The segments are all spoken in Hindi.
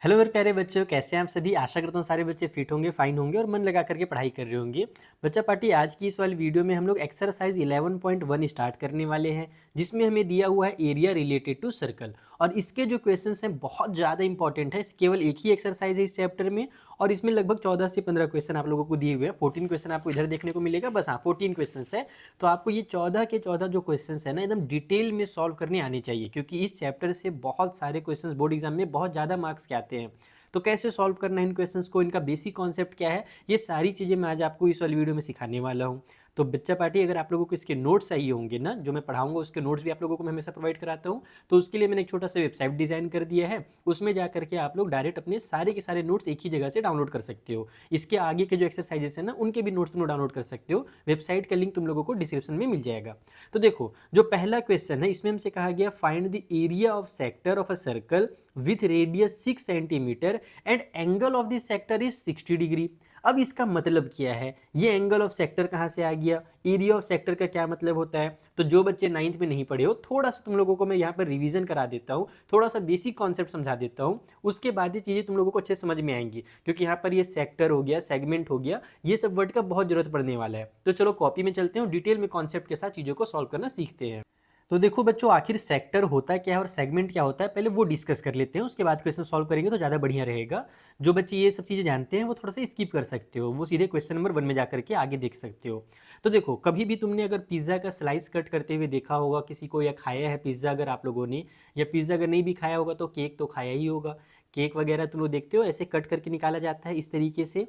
हेलो मेरे प्यारे बच्चों, कैसे हैं आप सभी। आशा करता हूँ सारे बच्चे फिट होंगे, फाइन होंगे और मन लगा करके पढ़ाई कर रहे होंगे। बच्चा पार्टी, आज की इस वाली वीडियो में हम लोग एक्सरसाइज 11.1 स्टार्ट करने वाले हैं, जिसमें हमें दिया हुआ है एरिया रिलेटेड टू सर्कल। और इसके जो क्वेश्चंस हैं बहुत ज़्यादा इंपॉर्टेंट है। केवल एक ही एक्सरसाइज है इस चैप्टर में और इसमें लगभग 14 से 15 क्वेश्चन आप लोगों को दिए हुए हैं। 14 क्वेश्चन आपको इधर देखने को मिलेगा, बस हाँ 14 क्वेश्चन है। तो आपको ये 14 के 14 जो क्वेश्चन है ना, एकदम डिटेल में सॉल्व करने आने चाहिए, क्योंकि इस चैप्टर से बहुत सारे क्वेश्चन बोर्ड एग्जाम में बहुत ज़्यादा मार्क्स के आते हैं। तो कैसे सॉल्व करना है इन क्वेश्चंस को, इनका बेसिक कॉन्सेप्ट क्या है, ये सारी चीज़ें मैं आज आपको इस वाली वीडियो में सिखाने वाला हूँ। तो बच्चा पार्टी, अगर आप लोगों को इसके नोट्स चाहिए होंगे ना, जो मैं पढ़ाऊंगा उसके नोट्स भी आप लोगों को मैं हमेशा प्रोवाइड कराता हूँ। तो उसके लिए मैंने एक छोटा सा वेबसाइट डिजाइन कर दिया है, उसमें जा करके आप लोग डायरेक्ट अपने सारे के सारे नोट्स एक ही जगह से डाउनलोड कर सकते हो। इसके आगे के जो एक्सरसाइजेस है ना, उनके भी नोट्स तुम लोग डाउनलोड कर सकते हो। वेबसाइट का लिंक तुम लोगों को डिस्क्रिप्शन में मिल जाएगा। तो देखो, जो पहला क्वेश्चन है इसमें हमसे कहा गया find the area of sector of a circle with radius 6 centimetre and angle of the sector is 60 degree. अब इसका मतलब क्या है, ये एंगल ऑफ सेक्टर कहाँ से आ गया, एरिया ऑफ सेक्टर का क्या मतलब होता है। तो जो बच्चे 9th में नहीं पढ़े हो, थोड़ा सा तुम लोगों को मैं यहाँ पर रिवीजन करा देता हूँ, थोड़ा सा बेसिक कॉन्सेप्ट समझा देता हूँ। उसके बाद ये चीज़ें तुम लोगों को अच्छे समझ में आएंगी, क्योंकि यहाँ पर ये सेक्टर हो गया, सेगमेंट हो गया, ये सब वर्ड का बहुत जरूरत पड़ने वाला है। तो चलो कॉपी में चलते हैं, डिटेल में कॉन्सेप्ट के साथ चीज़ों को सॉल्व करना सीखते हैं। तो देखो बच्चों, आखिर सेक्टर होता क्या है और सेगमेंट क्या होता है, पहले वो डिस्कस कर लेते हैं, उसके बाद क्वेश्चन सॉल्व करेंगे तो ज़्यादा बढ़िया रहेगा। जो बच्चे ये सब चीज़ें जानते हैं वो थोड़ा सा स्किप कर सकते हो, वो सीधे क्वेश्चन नंबर 1 में जाकर के आगे देख सकते हो। तो देखो, कभी भी तुमने अगर पिज़्ज़ा का स्लाइस कट करते हुए देखा होगा किसी को, या खाया है पिज़्ज़ा अगर आप लोगों ने, या पिज़्ज़ा अगर नहीं भी खाया होगा तो केक तो खाया ही होगा। केक वगैरह तुम लोग देखते हो ऐसे कट करके निकाला जाता है इस तरीके से।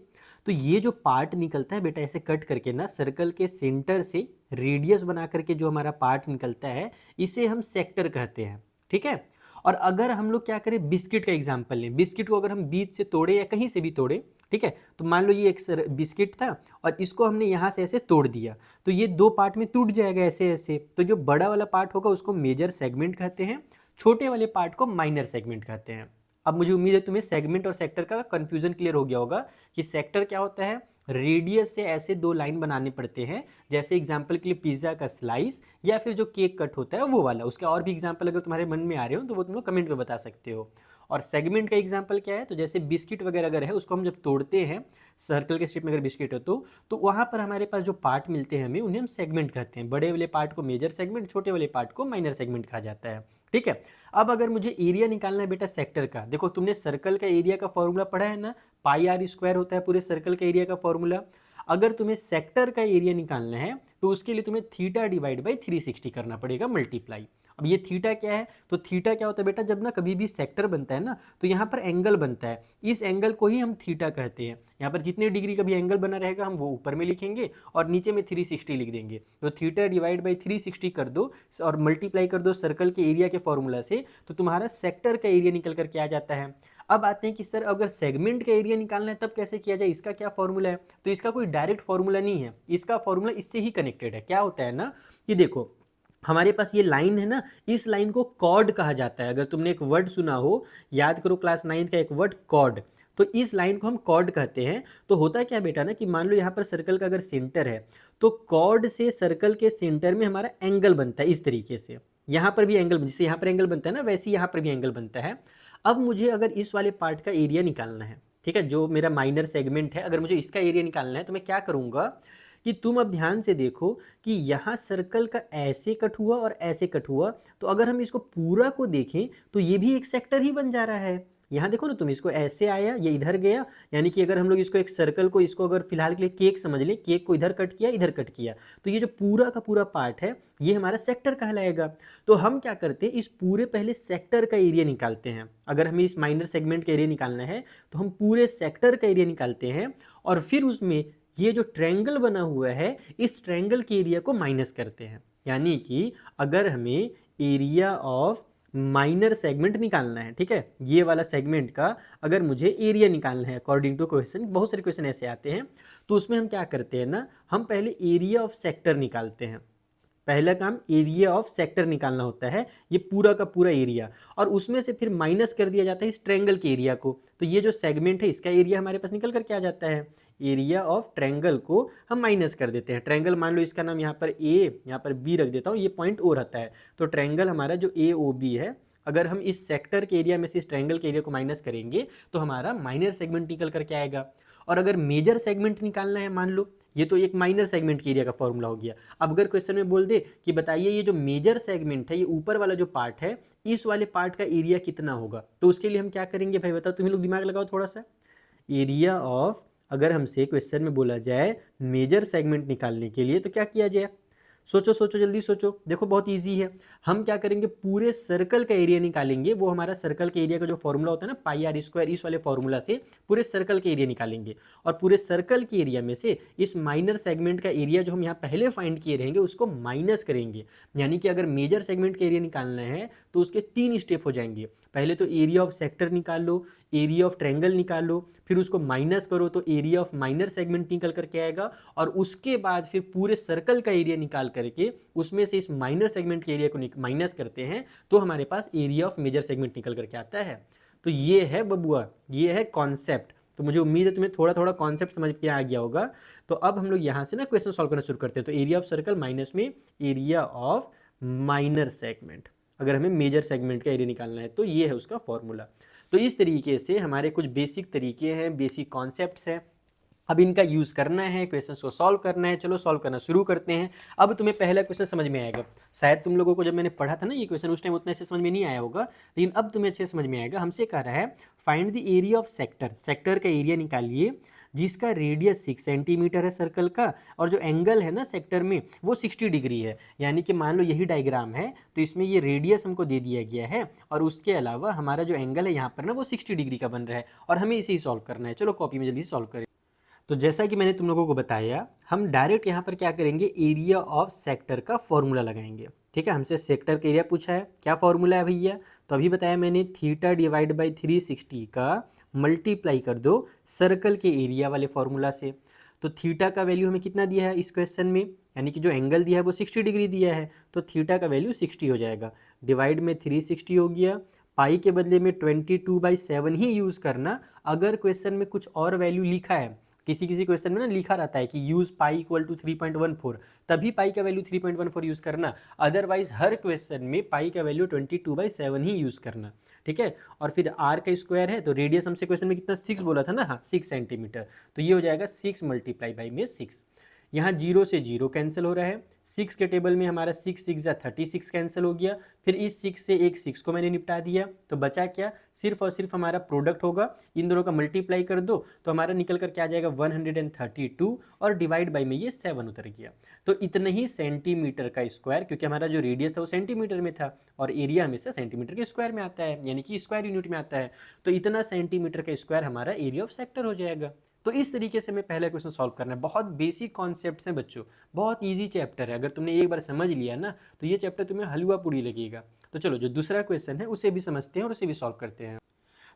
तो ये जो पार्ट निकलता है बेटा, ऐसे कट करके ना सर्कल के सेंटर से रेडियस बना करके जो हमारा पार्ट निकलता है, इसे हम सेक्टर कहते हैं। ठीक है। और अगर हम लोग क्या करें, बिस्किट का एग्जांपल लें, बिस्किट को अगर हम बीच से तोड़े या कहीं से भी तोड़े, ठीक है, तो मान लो ये एक बिस्किट था और इसको हमने यहाँ से ऐसे तोड़ दिया, तो ये दो पार्ट में टूट जाएगा ऐसे ऐसे। तो जो बड़ा वाला पार्ट होगा उसको मेजर सेगमेंट कहते हैं, छोटे वाले पार्ट को माइनर सेगमेंट कहते हैं। अब मुझे उम्मीद है तुम्हें सेगमेंट और सेक्टर का कंफ्यूजन क्लियर हो गया होगा कि सेक्टर क्या होता है, रेडियस से ऐसे दो लाइन बनाने पड़ते हैं, जैसे एग्जांपल के लिए पिज्जा का स्लाइस या फिर जो केक कट होता है वो वाला। उसका और भी एग्जांपल अगर तुम्हारे मन में आ रहे हो तो वो तुम लोग कमेंट में बता सकते हो। और सेगमेंट का एग्जांपल क्या है, तो जैसे बिस्किट वगैरह अगर है, उसको हम जब तोड़ते हैं सर्कल के शेप में, अगर बिस्किट हो तो वहाँ पर हमारे पास जो पार्ट मिलते हैं हमें, उन्हें हम सेगमेंट कहते हैं। बड़े वाले पार्ट को मेजर सेगमेंट, छोटे वाले पार्ट को माइनर सेगमेंट कहा जाता है। ठीक है। अब अगर मुझे एरिया निकालना है बेटा सेक्टर का, देखो तुमने सर्कल का एरिया का फॉर्मूला पढ़ा है ना, पाई आर स्क्वायर होता है पूरे सर्कल का एरिया का फॉर्मूला। अगर तुम्हें सेक्टर का एरिया निकालना है तो उसके लिए तुम्हें थीटा डिवाइड बाई 360 करना पड़ेगा, मल्टीप्लाई। अब ये थीटा क्या है, तो थीटा क्या होता है बेटा, जब ना कभी भी सेक्टर बनता है ना, तो यहाँ पर एंगल बनता है, इस एंगल को ही हम थीटा कहते हैं। यहाँ पर जितने डिग्री का भी एंगल बना रहेगा हम वो ऊपर में लिखेंगे और नीचे में 360 लिख देंगे। तो थीटा डिवाइड बाई 360 कर दो और मल्टीप्लाई कर दो सर्कल के एरिया के फॉर्मूला से, तो तुम्हारा सेक्टर का एरिया निकल कर के आ जाता है। अब आते हैं कि सर अगर सेगमेंट का एरिया निकालना है तब कैसे किया जाए, इसका क्या फॉर्मूला है। तो इसका कोई डायरेक्ट फॉर्मूला नहीं है, इसका फॉर्मूला इससे ही कनेक्टेड है। क्या होता है ना कि देखो, हमारे पास ये लाइन है ना, इस लाइन को कॉर्ड कहा जाता है। अगर तुमने एक वर्ड सुना हो, याद करो क्लास 9 का एक वर्ड कॉर्ड, तो इस लाइन को हम कॉर्ड कहते हैं। तो होता है क्या बेटा ना कि मान लो यहाँ पर सर्कल का अगर सेंटर है, तो कॉर्ड से सर्कल के सेंटर में हमारा एंगल बनता है इस तरीके से। यहाँ पर भी एंगल, जैसे यहाँ पर एंगल बनता है ना, वैसे यहाँ पर भी एंगल बनता है। अब मुझे अगर इस वाले पार्ट का एरिया निकालना है, ठीक है, जो मेरा माइनर सेगमेंट है, अगर मुझे इसका एरिया निकालना है तो मैं क्या करूँगा कि तुम अब ध्यान से देखो कि यहाँ सर्कल का ऐसे कट हुआ और ऐसे कट हुआ, तो अगर हम इसको पूरा को देखें तो ये भी एक सेक्टर ही बन जा रहा है। यहाँ देखो ना तुम, इसको ऐसे आया, ये इधर गया, यानी कि अगर हम लोग इसको एक सर्कल को, इसको अगर फिलहाल के लिए केक समझ लें, केक को इधर कट किया, इधर कट किया, तो ये जो पूरा का पूरा पार्ट है ये हमारा सेक्टर कहलाएगा। तो हम क्या करते हैं, इस पूरे पहले सेक्टर का एरिया निकालते हैं। अगर हमें इस माइनर सेगमेंट का एरिया निकालना है तो हम पूरे सेक्टर का एरिया निकालते हैं और फिर उसमें ये जो ट्रायंगल बना हुआ है इस ट्रायंगल के एरिया को माइनस करते हैं। यानी कि अगर हमें एरिया ऑफ माइनर सेगमेंट निकालना है, ठीक है, ये वाला सेगमेंट का अगर मुझे एरिया निकालना है अकॉर्डिंग टू क्वेश्चन, बहुत सारे क्वेश्चन ऐसे आते हैं, तो उसमें हम क्या करते हैं ना, हम पहले एरिया ऑफ सेक्टर निकालते हैं। पहला काम एरिया ऑफ सेक्टर निकालना होता है, ये पूरा का पूरा एरिया, और उसमें से फिर माइनस कर दिया जाता है इस ट्रायंगल के एरिया को। तो ये जो सेगमेंट है इसका एरिया हमारे पास निकल कर के आ जाता है, एरिया ऑफ ट्रायंगल को हम माइनस कर देते हैं। ट्रायंगल मान लो इसका नाम यहाँ पर ए, यहाँ पर बी रख देता हूँ, ये पॉइंट ओ रहता है, तो ट्रायंगल हमारा जो ए ओ बी है, अगर हम इस सेक्टर के एरिया में से इस ट्रायंगल के एरिया को माइनस करेंगे तो हमारा माइनर सेगमेंट निकल करके आएगा। और अगर मेजर सेगमेंट निकालना है, मान लो ये तो एक माइनर सेगमेंट के एरिया का फॉर्मूला हो गया। अब अगर क्वेश्चन में बोल दे कि बताइए ये जो मेजर सेगमेंट है, ये ऊपर वाला जो पार्ट है, इस वाले पार्ट का एरिया कितना होगा, तो उसके लिए हम क्या करेंगे भाई बताओ, तुम्हें लोग दिमाग लगाओ थोड़ा सा। एरिया ऑफ, अगर हमसे क्वेश्चन में बोला जाए मेजर सेगमेंट निकालने के लिए तो क्या किया जाए, सोचो सोचो जल्दी सोचो। देखो बहुत इजी है, हम क्या करेंगे, पूरे सर्कल का एरिया निकालेंगे। वो हमारा सर्कल के एरिया का जो फॉर्मूला होता है ना, पाई आर स्क्वायर, इस वाले फॉर्मूला से पूरे सर्कल के एरिया निकालेंगे। और पूरे सर्कल के एरिया में से इस माइनर सेगमेंट का एरिया जो हम यहाँ पहले फाइंड किए रहेंगे उसको माइनस करेंगे। यानी कि अगर मेजर सेगमेंट का एरिया निकालना है तो उसके 3 स्टेप हो जाएंगे। पहले तो एरिया ऑफ सेक्टर निकाल लो, एरिया ऑफ ट्रायंगल निकाल लो, फिर उसको माइनस करो तो एरिया ऑफ माइनर सेगमेंट निकल करके आएगा। और उसके बाद फिर पूरे सर्कल का एरिया निकाल करके उसमें से इस माइनर सेगमेंट के एरिया को माइनस करते हैं तो हमारे पास एरिया ऑफ मेजर सेगमेंट निकल करके आता है। तो ये है बबुआ, ये है कॉन्सेप्ट। तो मुझे उम्मीद है तुम्हें थोड़ा थोड़ा कॉन्सेप्ट समझ के आ गया होगा। तो अब हम लोग यहाँ से ना क्वेश्चन सॉल्व करना शुरू करते हैं। तो एरिया ऑफ सर्कल माइनस में एरिया ऑफ माइनर सेगमेंट, अगर हमें मेजर सेगमेंट का एरिया निकालना है तो ये है उसका फॉर्मूला। तो इस तरीके से हमारे कुछ बेसिक तरीके हैं, बेसिक कॉन्सेप्ट्स हैं। अब इनका यूज़ करना है, क्वेश्चंस को सॉल्व करना है। चलो सॉल्व करना शुरू करते हैं। अब तुम्हें पहला क्वेश्चन समझ में आएगा। शायद तुम लोगों को जब मैंने पढ़ा था ना ये क्वेश्चन, उस टाइम उतना अच्छे समझ में नहीं आया होगा, लेकिन अब तुम्हें अच्छे समझ में आएगा। हमसे कह रहा है find the area of sector, sector का एरिया निकालिए जिसका रेडियस 6 सेंटीमीटर है सर्कल का, और जो एंगल है ना सेक्टर में वो 60 डिग्री है। यानी कि मान लो यही डायग्राम है तो इसमें ये रेडियस हमको दे दिया गया है और उसके अलावा हमारा जो एंगल है यहाँ पर ना वो 60 डिग्री का बन रहा है और हमें इसे ही सॉल्व करना है। चलो कॉपी में जल्दी सॉल्व करें। तो जैसा कि मैंने तुम लोगों को बताया, हम डायरेक्ट यहाँ पर क्या करेंगे, एरिया ऑफ सेक्टर का फॉर्मूला लगाएंगे। ठीक है, हमसे सेक्टर का एरिया पूछा है, क्या फॉर्मूला है भैया, तो अभी बताया मैंने थीटा डिवाइड बाई 360 का मल्टीप्लाई कर दो सर्कल के एरिया वाले फॉर्मूला से। तो थीटा का वैल्यू हमें कितना दिया है इस क्वेश्चन में, यानी कि जो एंगल दिया है वो 60 डिग्री दिया है, तो थीटा का वैल्यू 60 हो जाएगा। डिवाइड में 360 हो गया, पाई के बदले में 22/7 ही यूज़ करना। अगर क्वेश्चन में कुछ और वैल्यू लिखा है, किसी किसी क्वेश्चन में ना लिखा रहता है कि यूज़ पाई इक्वल टू 3.14, तभी पाई का वैल्यू 3.14 यूज़ करना। अदरवाइज हर क्वेश्चन में पाई का वैल्यू 22/7 ही यूज़ करना। ठीक है, और फिर आर का स्क्वायर है तो रेडियस हमसे क्वेश्चन में कितना 6 बोला था ना, हाँ 6 सेंटीमीटर, तो ये हो जाएगा 6 मल्टीप्लाई बाई में 6। यहाँ 0 से 0 कैंसिल हो रहा है, 6 के टेबल में हमारा 6 6 जा 36 कैंसिल हो गया। फिर इस 6 से एक 6 को मैंने निपटा दिया, तो बचा क्या, सिर्फ और सिर्फ हमारा प्रोडक्ट होगा। इन दोनों का मल्टीप्लाई कर दो तो हमारा निकल कर क्या आ जाएगा 132, और डिवाइड बाई में ये 7 उतर गया। तो इतने ही सेंटीमीटर का स्क्वायर, क्योंकि हमारा जो रेडियस था वो सेंटीमीटर में था और एरिया हमेशा सेंटीमीटर के स्क्वायर में आता है, यानी कि स्क्वायर यूनिट में आता है। तो इतना सेंटीमीटर का स्क्वायर हमारा एरिया ऑफ सेक्टर हो जाएगा। तो इस तरीके से हमें पहला क्वेश्चन सॉल्व करना है। बहुत बेसिक कॉन्सेप्ट्स हैं बच्चों, बहुत इजी चैप्टर है। अगर तुमने एक बार समझ लिया ना तो ये चैप्टर तुम्हें हलवा पूरी लगेगा। तो चलो जो दूसरा क्वेश्चन है उसे भी समझते हैं और उसे भी सॉल्व करते हैं।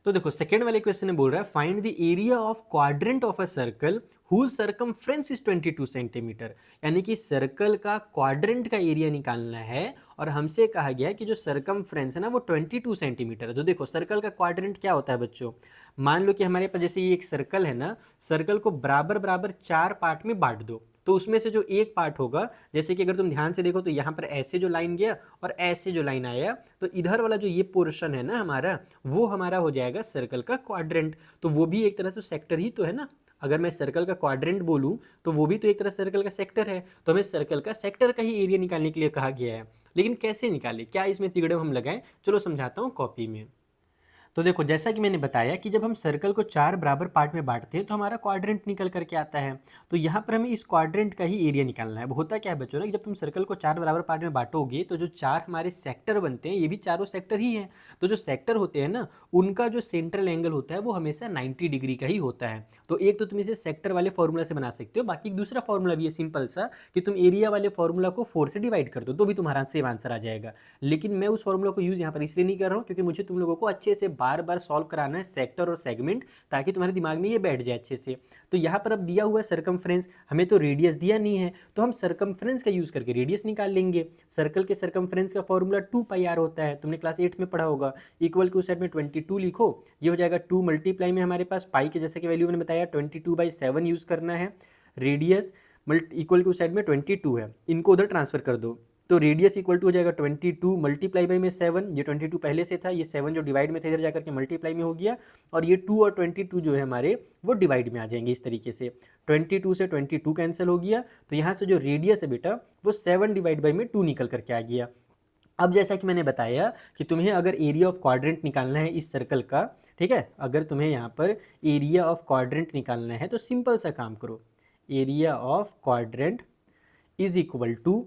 तो देखो सेकंड वाले क्वेश्चन में बोल रहा है find the area of quadrant of a circle whose circumference is 22 centimetre. यानी कि सर्कल का क्वाड्रेंट का एरिया निकालना है और हमसे कहा गया कि जो सर्कमफ्रेंस है ना वो 22 सेंटीमीटर है। तो देखो सर्कल का क्वाड्रेंट क्या होता है बच्चों, मान लो कि हमारे पास जैसे ये एक सर्कल है ना, सर्कल को बराबर बराबर 4 पार्ट में बांट दो। तो उसमें से जो एक पार्ट होगा, जैसे कि अगर तुम ध्यान से देखो तो यहाँ पर ऐसे जो लाइन गया और ऐसे जो लाइन आया, तो इधर वाला जो ये पोर्शन है ना हमारा, वो हमारा हो जाएगा सर्कल का क्वाड्रेंट। तो वो भी एक तरह से सेक्टर ही तो है ना। अगर मैं सर्कल का क्वाड्रेंट बोलूँ तो वो भी तो एक तरह सर्कल का सेक्टर है। तो हमें सर्कल का सेक्टर का ही एरिया निकालने के लिए कहा गया है, लेकिन कैसे निकाले, क्या इसमें तिगड़े हम लगाएं, चलो समझाता हूँ कॉपी में। तो देखो जैसा कि मैंने बताया कि जब हम सर्कल को 4 बराबर पार्ट में बांटते हैं तो हमारा क्वाड्रेंट निकल करके आता है। तो यहाँ पर हमें इस क्वाड्रेंट का ही एरिया निकालना है। अब होता क्या है बच्चों ना कि जब तुम सर्कल को 4 बराबर पार्ट में बांटोगे तो जो 4 हमारे सेक्टर बनते हैं, ये भी चारों सेक्टर ही हैं। तो जो सेक्टर होते हैं ना, उनका जो सेंट्रल एंगल होता है वो हमेशा 90 डिग्री का ही होता है। तो एक तो तुम इसे सेक्टर वाले फॉर्मूला से बना सकते हो, बाकी एक दूसरा फॉर्मूला भी है सिंपल सा कि तुम एरिया वाले फॉर्मूला को 4 से डिवाइड कर दो तो भी तुम्हारा सेम आंसर आ जाएगा। लेकिन मैं उस फॉर्मूला को यूज़ यहाँ पर इसलिए नहीं कर रहा हूँ क्योंकि मुझे तुम लोगों को अच्छे से बार बार सॉल्व कराना है सेक्टर और सेगमेंट, ताकि तुम्हारे दिमाग में ये बैठ जाए अच्छे से। तो यहाँ पर अब दिया हुआ है सर्कमफ्रेंस, हमें तो रेडियस दिया नहीं है, तो हम सर्कमफ्रेंस का यूज़ करके रेडियस निकाल लेंगे। सर्कल के सर्कमफ्रेंस का फॉर्मूला 2πr होता है, तुमने क्लास 8 में पढ़ा होगा। इक्वल के उस साइड में 22 लिखो, ये हो जाएगा 2 मल्टीप्लाई में हमारे पास पाई के जैसे कि वैल्यू मैंने बताया 22/7 यूज़ करना है। रेडियस इक्वल के उस साइड में 22 है, इनको उधर ट्रांसफर कर दो तो रेडियस इक्वल टू हो जाएगा 22 मल्टीप्लाई बाई में 7, ये 22 पहले से था, ये 7 जो डिवाइड में था इधर जाकर के मल्टीप्लाई में हो गया, और ये 2 और 22 जो है हमारे वो डिवाइड में आ जाएंगे इस तरीके से। 22 से 22 कैंसिल हो गया, तो यहाँ से जो रेडियस है बेटा वो 7 डिवाइड बाई में 2 निकल करके आ गया। अब जैसा कि मैंने बताया कि तुम्हें अगर एरिया ऑफ क्वाड्रेंट निकालना है इस सर्कल का, ठीक है, अगर तुम्हें यहाँ पर एरिया ऑफ क्वाड्रेंट निकालना है तो सिंपल सा काम करो, area of quadrant is equal to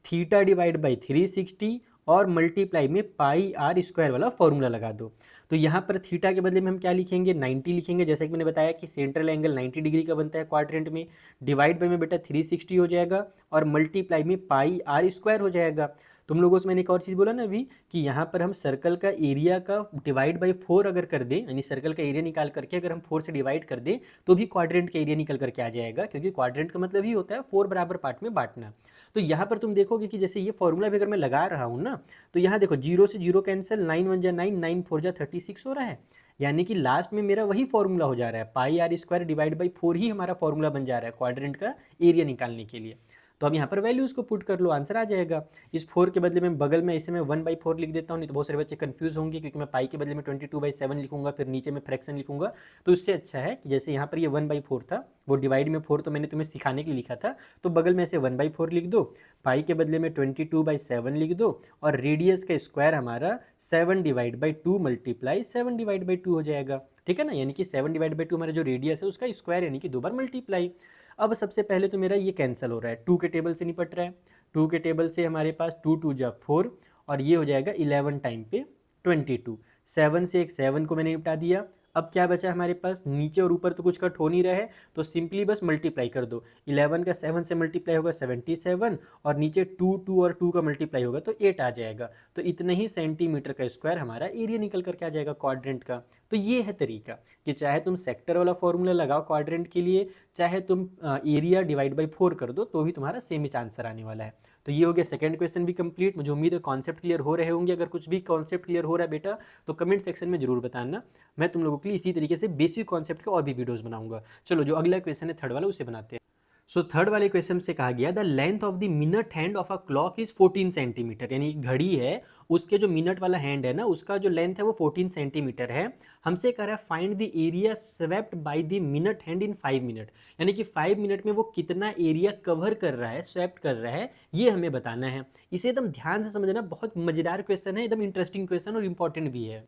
theta divide by 360 और मल्टीप्लाई में पाई आर स्क्वायर वाला फॉर्मूला लगा दो। तो यहाँ पर थीटा के बदले में हम क्या लिखेंगे, 90 लिखेंगे, जैसे कि मैंने बताया कि सेंट्रल एंगल 90 डिग्री का बनता है क्वाड्रेंट में, डिवाइड बाई में बेटा 360 हो जाएगा और मल्टीप्लाई में पाई आर स्क्वायर हो जाएगा। तुम लोगों से मैंने एक और चीज़ बोला ना अभी कि यहाँ पर हम सर्कल का एरिया का डिवाइड बाई 4 अगर कर दें, यानी सर्कल का एरिया निकाल करके अगर हम 4 से डिवाइड कर दें तो भी क्वाड्रेंट का एरिया निकल करके आ जाएगा, क्योंकि क्वाड्रेंट का मतलब ही होता है 4 बराबर पार्ट में बांटना। तो यहाँ पर तुम देखोगे कि जैसे ये फॉर्मूला भी अगर मैं लगा रहा हूँ ना, तो यहाँ देखो 0 से 0 कैंसिल, 9 1 जा 9, 9 4 जा 36 हो रहा है, यानी कि लास्ट में मेरा वही फॉर्मूला हो जा रहा है, पाई आर स्क्वायर डिवाइड बाई 4 ही हमारा फॉर्मूला बन जा रहा है क्वाड्रेंट का एरिया निकालने के लिए। तो अब यहाँ पर वैल्यूज़ को पुट कर लो, आंसर आ जाएगा। इस 4 के बदले में बगल में इसे मैं 1/4 लिख देता हूँ, नहीं तो बहुत सारे बच्चे कंफ्यूज होंगे, क्योंकि मैं पाई के बदले में 22/7 लिखूंगा, फिर नीचे में फ्रैक्शन लिखूंगा। तो इससे अच्छा है कि जैसे यहाँ पर ये 1/4 था, वो डिवाइड में 4 तो मैंने तुम्हें सिखाने के लिए लिखा था, तो बगल में ऐसे 1/4 लिख दो, पाई के बदले में 22/7 लिख दो, और रेडियस का स्क्वायर हमारा 7 divide by 2 multiply 7 divide by 2 हो जाएगा, ठीक है ना, यानी कि 7 डिवाइड बाई 2 हमारा जो रेडियस है उसका स्क्वायर, यानी कि 2 बार मल्टीप्लाई। अब सबसे पहले तो मेरा ये कैंसिल हो रहा है, 2 के टेबल से निपट रहा है, 2 के टेबल से हमारे पास 2 2 जा 4 और ये हो जाएगा 11 टाइम पे 22, 7 से एक 7 को मैंने निपटा दिया। अब क्या बचा हमारे पास, नीचे और ऊपर तो कुछ कट हो नहीं रहा है, तो सिंपली बस मल्टीप्लाई कर दो, 11 का 7 से मल्टीप्लाई होगा 77, और नीचे 2 2 और 2 का मल्टीप्लाई होगा तो 8 आ जाएगा। तो इतने ही सेंटीमीटर का स्क्वायर हमारा एरिया निकल करके आ जाएगा क्वाड्रेंट का। तो ये है तरीका कि चाहे तुम सेक्टर वाला फॉर्मूला लगाओ क्वाड्रेंट के लिए, चाहे तुम एरिया डिवाइड बाई 4 कर दो, तो भी तुम्हारा सेम ही आंसर आने वाला है। तो ये हो गया सेकंड क्वेश्चन भी कंप्लीट। मुझे उम्मीद है कॉन्सेप्ट क्लियर हो रहे होंगे। अगर कुछ भी कॉन्सेप्ट क्लियर हो रहा है बेटा तो कमेंट सेक्शन में जरूर बताना, मैं तुम लोगों के लिए इसी तरीके से बेसिक कॉन्सेप्ट के और भी वीडियोस बनाऊंगा। चलो जो अगला क्वेश्चन है थर्ड वाला उसे बनाते हैं। सो थर्ड वाले क्वेश्चन से कहा गया the length of the minute hand of a clock is 14 centimetre, यानी घड़ी है उसके जो मिनट वाला हैंड है ना उसका जो लेंथ है वो 14 सेंटीमीटर है। हमसे कह रहा है find the area swept by the minute hand in 5 minute, यानी कि 5 मिनट में वो कितना एरिया कवर कर रहा है, स्वेप्ट कर रहा है, ये हमें बताना है। इसे एकदम ध्यान से समझना, बहुत मजेदार क्वेश्चन है, एकदम इंटरेस्टिंग क्वेश्चन और इंपॉर्टेंट भी है।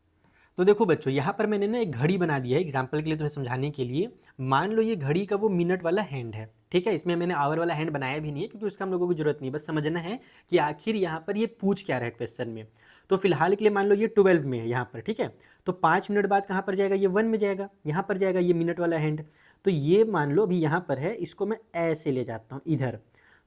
तो देखो बच्चों यहाँ पर मैंने ना एक घड़ी बना दिया है एग्जाम्पल के लिए तुम्हें समझाने के लिए। मान लो ये घड़ी का वो मिनट वाला हैंड है, ठीक है, इसमें मैंने आवर वाला हैंड बनाया भी नहीं है क्योंकि उसका हम लोगों को जरूरत नहीं है, बस समझना है कि आखिर यहाँ पर ये पूछ क्या रहा है क्वेश्चन में। तो फिलहाल के लिए मान लो ये 12 में है यहाँ पर, ठीक है, तो 5 मिनट बाद कहाँ पर जाएगा, ये 1 में जाएगा, यहाँ पर जाएगा ये मिनट वाला हैंड। तो ये मान लो अभी यहाँ पर है, इसको मैं ऐसे ले जाता हूँ इधर,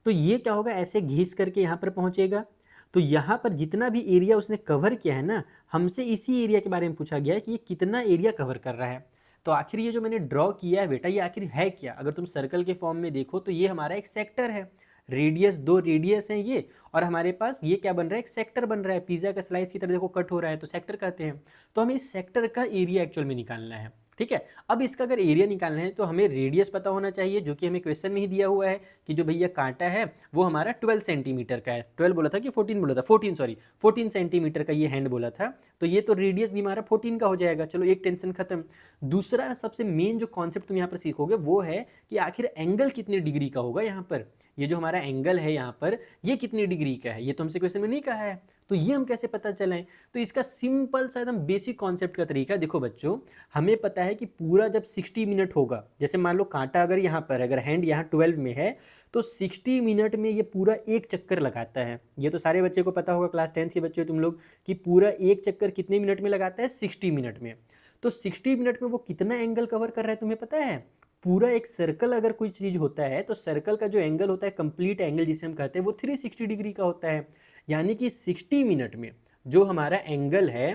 तो ये क्या होगा, ऐसे घिस करके यहाँ पर पहुँचेगा। तो यहाँ पर जितना भी एरिया उसने कवर किया है ना, हमसे इसी एरिया के बारे में पूछा गया है कि ये कितना एरिया कवर कर रहा है। तो आखिर ये जो मैंने ड्रॉ किया है बेटा, ये आखिर है क्या, अगर तुम सर्कल के फॉर्म में देखो तो ये हमारा एक सेक्टर है, रेडियस 2 रेडियस है ये, और हमारे पास ये क्या बन रहा है, एक सेक्टर बन रहा है, पिज्जा का स्लाइस की तरह देखो कट हो रहा है तो सेक्टर कहते हैं। तो हमें इस सेक्टर का एरिया एक्चुअल में निकालना है, ठीक है। अब इसका अगर एरिया निकालना है तो हमें रेडियस पता होना चाहिए, जो कि हमें क्वेश्चन में ही दिया हुआ है कि जो भैया कांटा है वो हमारा 12 सेंटीमीटर का है। 12 बोला था कि 14 बोला था, 14 सेंटीमीटर का ये हैंड बोला था, तो ये तो रेडियस भी हमारा 14 का हो जाएगा। चलो एक टेंशन खत्म। दूसरा सबसे मेन जो कॉन्सेप्ट तुम यहाँ पर सीखोगे वो है कि आखिर एंगल कितने डिग्री का होगा यहाँ पर, ये जो हमारा एंगल है यहाँ पर ये कितनी डिग्री का है, ये तो हमसे क्वेश्चन में नहीं कहा है, तो ये हम कैसे पता चलें। तो इसका सिंपल सा एकदम बेसिक कॉन्सेप्ट का तरीका देखो बच्चों, हमें पता है कि पूरा जब 60 मिनट होगा, जैसे मान लो कांटा अगर यहाँ पर, अगर हैंड यहाँ 12 में है तो 60 मिनट में ये पूरा एक चक्कर लगाता है। ये तो सारे बच्चे को पता होगा, क्लास 10th के बच्चे तुम लोग, कि पूरा एक चक्कर कितने मिनट में लगाता है, 60 मिनट में। तो 60 मिनट में वो कितना एंगल कवर कर रहा है तुम्हें पता है। पूरा एक सर्कल अगर कोई चीज़ होता है तो सर्कल का जो एंगल होता है, कंप्लीट एंगल जिसे हम कहते हैं, वो 360 डिग्री का होता है। यानी कि 60 मिनट में जो हमारा एंगल है,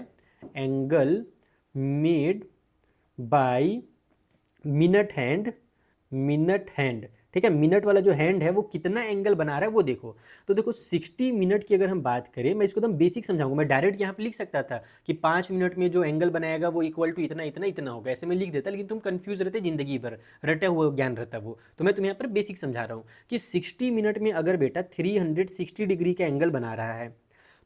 angle made by minute hand, ठीक है, मिनट वाला जो हैंड है वो कितना एंगल बना रहा है वो देखो। तो देखो 60 मिनट की अगर हम बात करें, मैं इसको एकदम बेसिक समझाऊंगा, मैं डायरेक्ट यहाँ पे लिख सकता था कि 5 मिनट में जो एंगल बनाएगा वो इक्वल टू इतना इतना इतना होगा, ऐसे मैं लिख देता, लेकिन तुम कंफ्यूज रहते जिंदगी भर, रटे हुआ ज्ञान रहता वो। तो मैं तुम्हें यहाँ पर बेसिक समझा रहा हूँ कि 60 मिनट में अगर बेटा 360 डिग्री का एंगल बना रहा है,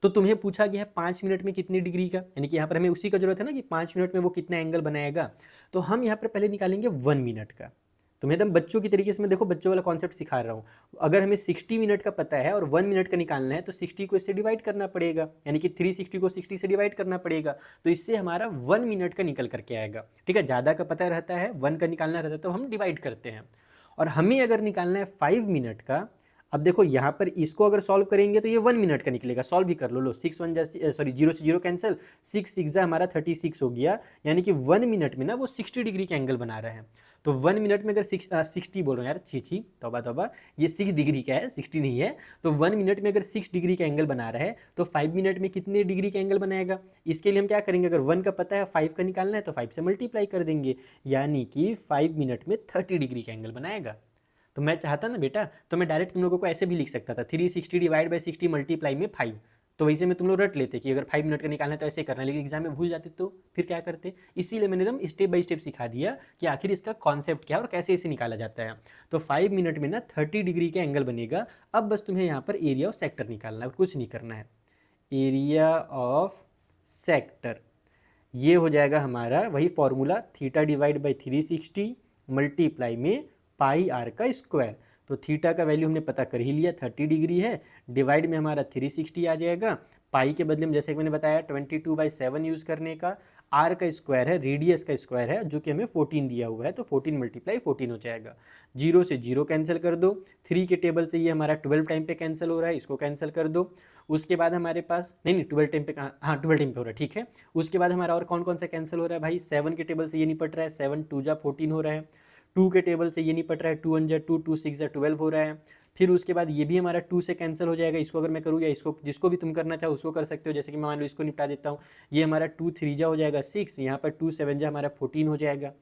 तो तुम्हें पूछा गया है 5 मिनट में कितनी डिग्री का, यानी कि यहाँ पर हमें उसी का जरूरत है ना कि 5 मिनट में वो कितना एंगल बनाएगा। तो हम यहाँ पर पहले निकालेंगे 1 मिनट का। तुम्हें एकदम बच्चों की तरीके से मैं देखो बच्चों वाला कॉन्सेप्ट सिखा रहा हूँ। अगर हमें 60 मिनट का पता है और 1 मिनट का निकालना है तो 60 को इससे डिवाइड करना पड़ेगा, यानी कि 360 को 60 से डिवाइड करना पड़ेगा, तो इससे हमारा 1 मिनट का निकल करके आएगा। ठीक है, ज़्यादा का पता रहता है, 1 का निकालना रहता है तो हम डिवाइड करते हैं। और हमें अगर निकालना है 5 मिनट का, अब देखो यहाँ पर इसको अगर सॉल्व करेंगे तो ये 1 मिनट का निकलेगा, सॉल्व भी कर लो 6 1 जा सॉरी 0 से 0 कैंसिल, 6 6 जा हमारा 36 हो गया, यानी कि 1 मिनट में ना वो 60 डिग्री का एंगल बना रहे हैं। तो 1 मिनट में अगर 60 बोल रहा हूँ यार, छी तौबा तौबा, ये 6 डिग्री का है, 60 नहीं है। तो 1 मिनट में अगर 6 डिग्री का एंगल बना रहा है तो 5 मिनट में कितने डिग्री का एंगल बनाएगा, इसके लिए हम क्या करेंगे, अगर 1 का पता है 5 का निकालना है तो 5 से मल्टीप्लाई कर देंगे, यानी कि 5 मिनट में 30 डिग्री का एंगल बनाएगा। तो मैं चाहता ना बेटा तो मैं डायरेक्ट तुम लोगों को ऐसे भी लिख सकता था, 360 डिवाइड बाई 60 मल्टीप्लाई में 5। तो वैसे में तुम लोग रट लेते कि अगर 5 मिनट का निकालना है तो ऐसे करना है, लेकिन एग्जाम में भूल जाते तो फिर क्या करते। इसीलिए मैंने एकदम स्टेप बाय स्टेप सिखा दिया कि आखिर इसका कॉन्सेप्ट क्या है और कैसे इसे निकाला जाता है। तो 5 मिनट में ना 30 डिग्री का एंगल बनेगा। अब बस तुम्हें यहाँ पर एरिया ऑफ सेक्टर निकालना है, कुछ नहीं करना है। एरिया ऑफ सेक्टर ये हो जाएगा हमारा वही formula, theta divide by 360 multiply में पाई आर का स्क्वायर। तो थीटा का वैल्यू हमने पता कर ही लिया, 30 डिग्री है, डिवाइड में हमारा 360 आ जाएगा। पाई के बदले में जैसे कि मैंने बताया 22/7 यूज़ करने का, आर का स्क्वायर है, रेडियस का स्क्वायर है जो कि हमें 14 दिया हुआ है, तो 14 मल्टीप्लाई 14 हो जाएगा। 0 से 0 कैंसिल कर दो, 3 के टेबल से ये हमारा 12 टाइम पे कैंसिल हो रहा है, इसको कैंसिल कर दो। उसके बाद हमारे पास नहीं 12 टाइम पे कहाँ, हाँ 12 टाइम पे हो रहा है, ठीक है। उसके बाद हमारा और कौन कौन सा कैंसिल हो रहा है भाई, 7 के टेबल से ये निपट रहा है, 7 2 जा 14 हो रहा है। 2 के टेबल से ये निपट रहा है, 2 1 जा 2, 2 6 जा 12 हो रहा है। फिर उसके बाद ये भी हमारा 2 से कैंसिल हो जाएगा, इसको अगर मैं करूँ या इसको जिसको भी तुम करना चाहो उसको कर सकते हो, जैसे कि मैं मान लो इसको निपटा देता हूँ। ये हमारा 2 3 जा हो जाएगा 6, यहाँ पर 2 7 जा हमारा 14 हो जाएगा।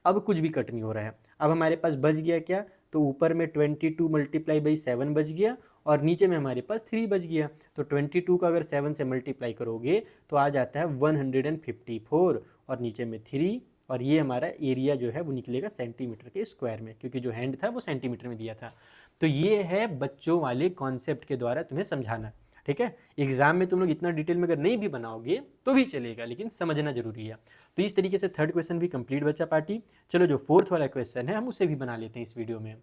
अब कुछ भी कट नहीं हो रहा है। अब हमारे पास बच गया क्या, तो ऊपर में 22 मल्टीप्लाई बाई 7 बच गया और नीचे में हमारे पास 3 बच गया। तो 22 का अगर 7 से मल्टीप्लाई करोगे तो आ जाता है 154 और नीचे में 3, और ये हमारा एरिया जो है वो निकलेगा सेंटीमीटर के स्क्वायर में, क्योंकि जो हैंड था वो सेंटीमीटर में दिया था। तो ये है बच्चों वाले कॉन्सेप्ट के द्वारा तुम्हें समझाना, ठीक है। एग्जाम में तुम लोग इतना डिटेल में अगर नहीं भी बनाओगे तो भी चलेगा, लेकिन समझना जरूरी है। तो इस तरीके से थर्ड क्वेश्चन भी कंप्लीट बच्चा पार्टी। चलो जो फोर्थ वाला क्वेश्चन है हम उसे भी बना लेते हैं इस वीडियो में।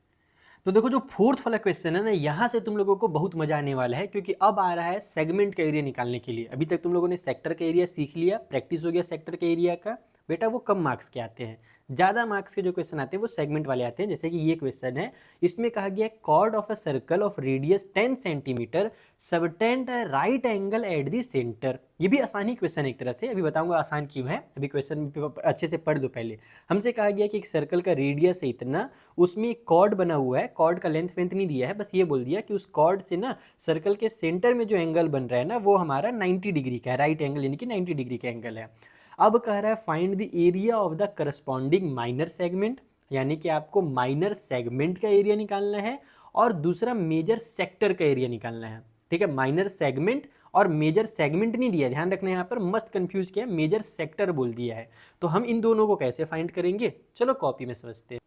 तो देखो जो फोर्थ वाला क्वेश्चन है ना, यहाँ से तुम लोगों को बहुत मजा आने वाला है, क्योंकि अब आ रहा है सेगमेंट का एरिया निकालने के लिए। अभी तक तुम लोगों ने सेक्टर का एरिया सीख लिया, प्रैक्टिस हो गया सेक्टर के एरिया का। बेटा वो कम मार्क्स के आते हैं, ज़्यादा मार्क्स के जो क्वेश्चन आते हैं वो सेगमेंट वाले आते हैं। जैसे कि ये क्वेश्चन है, इसमें कहा गया chord of a circle of radius 10 centimetre subtend right angle at the centre. ये भी आसान ही क्वेश्चन है एक तरह से, अभी बताऊंगा आसान क्यों है। अभी क्वेश्चन अच्छे से पढ़ दो पहले। हमसे कहा गया कि एक सर्कल का रेडियस है इतना, उसमें एक कॉर्ड बना हुआ है, कॉर्ड का लेंथ वेंथ नहीं दिया है, बस ये बोल दिया कि उस कॉर्ड से ना सर्कल के सेंटर में जो एंगल बन रहा है ना वो हमारा 90 डिग्री का है, राइट एंगल यानी कि 90 डिग्री का एंगल है। अब कह रहा है find the area of the corresponding minor segment, यानी कि आपको माइनर सेगमेंट का एरिया निकालना है और दूसरा मेजर सेक्टर का एरिया निकालना है, ठीक है। माइनर सेगमेंट और मेजर सेगमेंट नहीं दिया, ध्यान रखना, यहाँ पर मस्त कंफ्यूज किया, मेजर सेक्टर बोल दिया है। तो हम इन दोनों को कैसे फाइंड करेंगे, चलो कॉपी में समझते हैं।